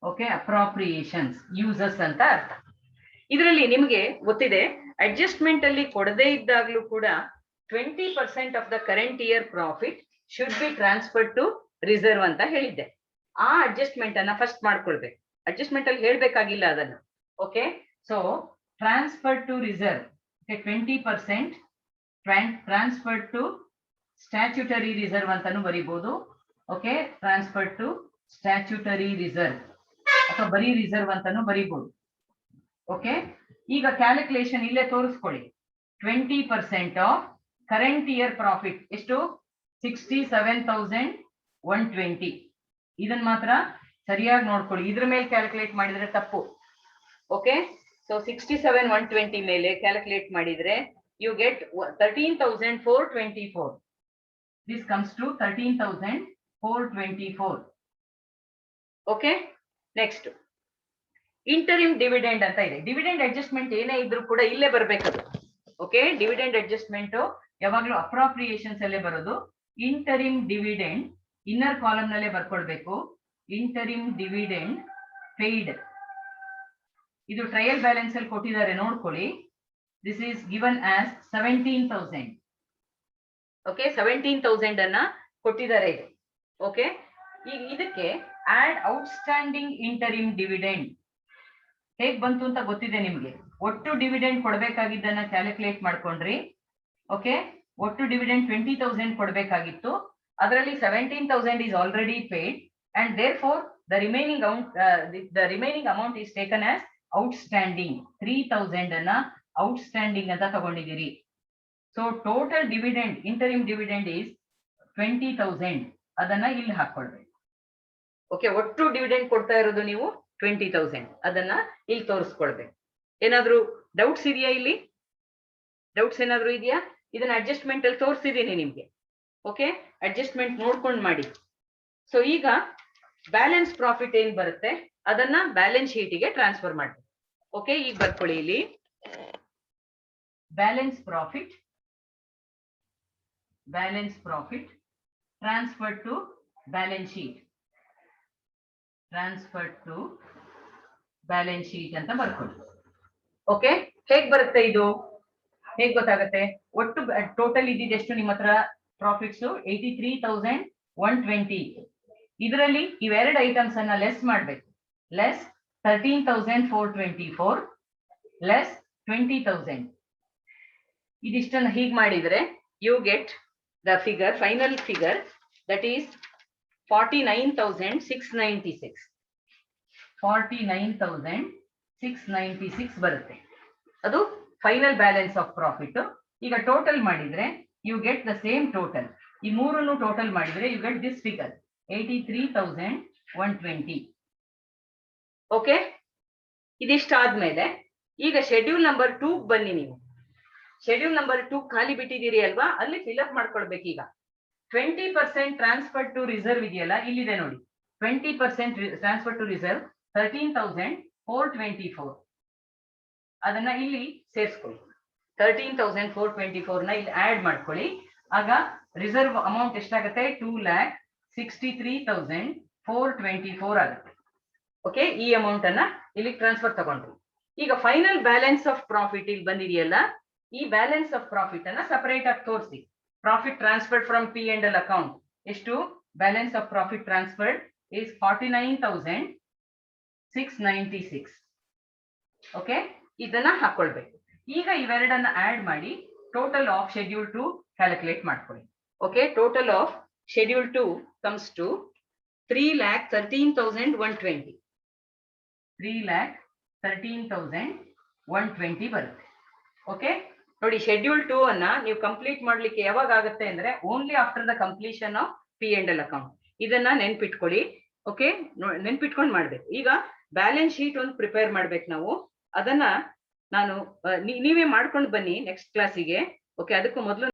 ಓಕೆ, ಅಪ್ರಾಪ್ರಿಯೇಷನ್ಸ್ ಯೂಸಸ್ ಅಂತ ಅರ್ಥ. ಇದರಲ್ಲಿ ನಿಮಗೆ ಗೊತ್ತಿದೆ, ಅಡ್ಜಸ್ಟ್ಮೆಂಟ್ ಅಲ್ಲಿ ಕೊಡದೇ ಇದ್ದಾಗಲೂ ಕೂಡ 20% of the current year profit should be transfer to reserve ಅಂತ ಹೇಳಿದ್ದೆ. ಆ ಅಡ್ಜಸ್ಟ್ಮೆಂಟ್ ಅನ್ನ ಫಸ್ಟ್ ಮಾಡ್ಕೊಳ್ಬೇಕು. ಅಡ್ಜಸ್ಟ್ಮೆಂಟ್ ಅಲ್ಲಿ ಹೇಳ್ಬೇಕಾಗಿಲ್ಲ ಅದನ್ನ. Okay, so transfer to reserve 20% transfer to statutory reserve ಅಂತಾನು ಬರೀಬಹುದು. Okay, transfer to statutory reserve ಅಥವಾ ಬರೀ ರಿಸರ್ವ್ ಅಂತಾನು ಬರೀಬಹುದು. ಓಕೆ, ಈಗ ಕ್ಯಾಲ್ಕುಲೇಷನ್ ಇಲ್ಲೇ ತೋರಿಸ್ಕೊಳ್ಳಿ. 20% ಆಫ್ ಕರೆಂಟ್ ಇಯರ್ ಪ್ರಾಫಿಟ್ ಎಷ್ಟು? 67,120. ಇದನ್ನ ಮಾತ್ರ ಸರಿಯಾಗಿ ನೋಡ್ಕೊಳ್ಳಿ. ಇದ್ರ ಮೇಲೆ ಕ್ಯಾಲ್ಕುಲೇಟ್ ಮಾಡಿದ್ರೆ ತಪ್ಪು. ಓಕೆ, ಸೊ 67,120 ಮೇಲೆ ಕ್ಯಾಲ್ಕುಲೇಟ್ ಮಾಡಿದ್ರೆ you get 13,424. This comes to 13,424. Okay, next interim dividend ಅಂತ ಇದೆ. ಡಿವಿಡೆಂಡ್ ಅಡ್ಜಸ್ಟ್ಮೆಂಟ್ ಏನೇ ಇದ್ರೂ ಕೂಡ ಇಲ್ಲೇ ಬರ್ಬೇಕದು. ಓಕೆ, ಡಿವಿಡೆಂಡ್ ಅಡ್ಜಸ್ಟ್ಮೆಂಟ್ ಯಾವಾಗ್ಲೂ ಅಪ್ರಾಪ್ರಿಯೇಷನ್ಸ್ ಅಲ್ಲೇ ಬರೋದು. ಇಂಟರಿಮ್ ಡಿವಿಡೆಂಡ್ ಇನ್ನರ್ ಕಾಲಮ್ ನಲ್ಲೇ ಬರ್ಕೊಳ್ಬೇಕು. ಇಂಟರಿಮ್ ಡಿವಿಡೆಂಡ್ ಪೇಯ್ಡ್, ಇದು ಟ್ರಯಲ್ ಬ್ಯಾಲೆನ್ಸ್ ಅಲ್ಲಿ ಕೊಟ್ಟಿದ್ದಾರೆ ನೋಡ್ಕೊಳ್ಳಿ. This is given as 17,000. Okay, 17,000 ಅನ್ನ ಕೊಟ್ಟಿದ್ದಾರೆ ಇದು. ಓಕೆ, ಈಗ ಇದಕ್ಕೆ ಆಡ್ ಔಟ್ಸ್ಟ್ಯಾಂಡಿಂಗ್ ಇಂಟರಿಮ್ ಡಿವಿಡೆಂಡ್ ಹೇಗ್ ಬಂತು ಅಂತ ಗೊತ್ತಿದೆ ನಿಮ್ಗೆ. ಒಟ್ಟು ಡಿವಿಡೆಂಡ್ ಕೊಡ್ಬೇಕಾಗಿದ್ದನ್ನ ಕ್ಯಾಲ್ಕುಲೇಟ್ ಮಾಡ್ಕೊಂಡ್ರಿ. ಓಕೆ, ಒಟ್ಟು ಡಿವಿಡೆಂಡ್ 20,000 ಕೊಡ್ಬೇಕಾಗಿತ್ತು. ಅದರಲ್ಲಿ 17,000 is already paid and therefore the remaining amount is taken as outstanding. 3,000 ಅನ್ನ outstanding ಅಂತ ತಗೊಂಡಿದ್ದೀರಿ. So total dividend interim dividend is 20,000. ಅದನ್ನ ಇಲ್ಲಿ ಹಾಕೊಳ್ಬೇಕು. ಓಕೆ, ಒಟ್ಟು ಡಿವಿಡೆಂಡ್ ಕೊಡ್ತಾ ಇರೋದು ನೀವು 20,000. ಅದನ್ನ ಇಲ್ಲಿ ತೋರಿಸ್ಕೊಳ್ಬೇಕು. ಏನಾದ್ರು ಡೌಟ್ಸ್ ಇದೆಯಾ? ಇಲ್ಲಿ ಡೌಟ್ಸ್ ಏನಾದ್ರು ಇದೆಯಾ? ಇದನ್ನ ಅಡ್ಜಸ್ಟ್ಮೆಂಟ್ ಅಲ್ಲಿ ತೋರಿಸಿದೀನಿ ನಿಮ್ಗೆ. ಓಕೆ, ಅಡ್ಜಸ್ಟ್ಮೆಂಟ್ ನೋಡ್ಕೊಂಡು ಮಾಡಿ. ಸೊ ಈಗ ಬ್ಯಾಲೆನ್ಸ್ ಪ್ರಾಫಿಟ್ ಏನ್ ಬರುತ್ತೆ ಅದನ್ನ ಬ್ಯಾಲೆನ್ಸ್ ಶೀಟಿಗೆ ಟ್ರಾನ್ಸ್ಫರ್ ಮಾಡಿ. ಓಕೆ, ಈಗ ಬರ್ಕೊಳ್ಳಿ ಇಲ್ಲಿ balance profit transfer to balance sheet, transfer to balance sheet ಅಂತ ಬರ್ಕೊಳ್ಳಿ. ಓಕೆ, ಹೇಗ್ ಬರುತ್ತೆ ಇದು? ಹೇಗ್ ಗೊತ್ತಾಗತ್ತೆ? ಒಟ್ಟು ಟೋಟಲ್ ಇದ್ದಿದ್ದೆಷ್ಟು ನಿಮ್ಮ ಹತ್ರ ಪ್ರಾಫಿಟ್ಸ್ 83,120. ಇದರಲ್ಲಿ ಇವೆರಡು ಐಟಮ್ಸ್ ಅನ್ನ ಲೆಸ್ ಮಾಡ್ಬೇಕು. Less 13,424 less 20,000. ಇದಿಷ್ಟನ್ನ ಹೀಗ್ ಮಾಡಿದ್ರೆ you get the figure, final figure, that is 49,696. 49,696 ಬರುತ್ತೆ. ಅದು ಫೈನಲ್ ಬ್ಯಾಲೆನ್ಸ್ ಆಫ್ ಪ್ರಾಫಿಟ್. ಈಗ ಟೋಟಲ್ ಮಾಡಿದ್ರೆ you get the same total. ಈ ಮೂರನ್ನು ಟೋಟಲ್ ಮಾಡಿದ್ರೆ you get this figure 83,120. Okay, ಇದಿಷ್ಟಾದ್ಮೇಲೆ ಈಗ ಶೆಡ್ಯೂಲ್ ನಂಬರ್ 2 ಬನ್ನಿ. ನೀವು ಶೆಡ್ಯೂಲ್ ನಂಬರ್ 2 ಖಾಲಿ ಬಿಟ್ಟಿದ್ದೀರಿ ಅಲ್ವಾ? ಅಲ್ಲಿ ಫಿಲ್ಅಪ್ ಮಾಡ್ಕೊಳ್ಬೇಕು. ಈಗ 20% ಟ್ರಾನ್ಸ್ಫರ್ ಟು ರಿಸರ್ವ್ ಇದೆಯಲ್ಲ, ಇಲ್ಲಿದೆ ನೋಡಿ. 20% ಟ್ರಾನ್ಸ್ಫರ್ ಟು ರಿಸರ್ವ್ 13,424. ಅದನ್ನ ಇಲ್ಲಿ ಸೇರಿಸ್ಕೊಳ್ಳಿ. 13,424 ನ ಇಲ್ಲಿ ಆಡ್ ಮಾಡ್ಕೊಳ್ಳಿ. ಆಗ ರಿಸರ್ವ್ ಅಮೌಂಟ್ ಎಷ್ಟಾಗುತ್ತೆ? 2,63,424 ಆಗುತ್ತೆ. ಓಕೆ, ಈ ಅಮೌಂಟ್ ಅನ್ನ ಇಲ್ಲಿ ಟ್ರಾನ್ಸ್ಫರ್ ತಗೊಂಡ್ರಿ. ಈಗ ಫೈನಲ್ ಬ್ಯಾಲೆನ್ಸ್ ಆಫ್ ಪ್ರಾಫಿಟ್ ಇಲ್ಲಿ ಬಂದಿದೆಯಲ್ಲ, ಈ ಬ್ಯಾಲೆನ್ಸ್ ಆಫ್ ಪ್ರಾಫಿಟ್ ಅನ್ನ ಸಪರೇಟ್ ಆಗಿ ತೋರಿಸಿ. Profit transferred from P&L account ಎಷ್ಟು? Balance of profit transferred is 49,696. Okay, ಇದನ್ನ ಹಾಕೊಳ್ಬೇಕು. ಈಗ ಇವೆರಡನ್ನ ಆಡ್ ಮಾಡಿ ಟೋಟಲ್ ಆಫ್ ಶೆಡ್ಯೂಲ್ 2 ಕ್ಯಾಲ್ಕುಲೇಟ್ ಮಾಡ್ಕೊಳ್ಳಿ. Okay, total of schedule 2 comes to 3,13,120. 3,13,120 ಬರುತ್ತೆ. ಓಕೆ, ನೋಡಿ ಶೆಡ್ಯೂಲ್ 2 ಅನ್ನ ನೀವು ಕಂಪ್ಲೀಟ್ ಮಾಡ್ಲಿಕ್ಕೆ ಯಾವಾಗ ಆಗುತ್ತೆ ಅಂದ್ರೆ only after the completion of P&L account. ಇದನ್ನ ನೆನ್ಪಿಟ್ಕೊಳ್ಳಿ. ಓಕೆ, ನೆನ್ಪಿಟ್ಕೊಂಡು ಮಾಡ್ಬೇಕು. ಈಗ ಬ್ಯಾಲೆನ್ಸ್ ಶೀಟ್ ಒಂದು ಪ್ರಿಪೇರ್ ಮಾಡ್ಬೇಕು ನಾವು. ಅದನ್ನ ನಾನು ನೀವೇ ಮಾಡ್ಕೊಂಡು ಬನ್ನಿ ನೆಕ್ಸ್ಟ್ ಕ್ಲಾಸಿಗೆ. ಓಕೆ, ಅದಕ್ಕೂ ಮೊದಲು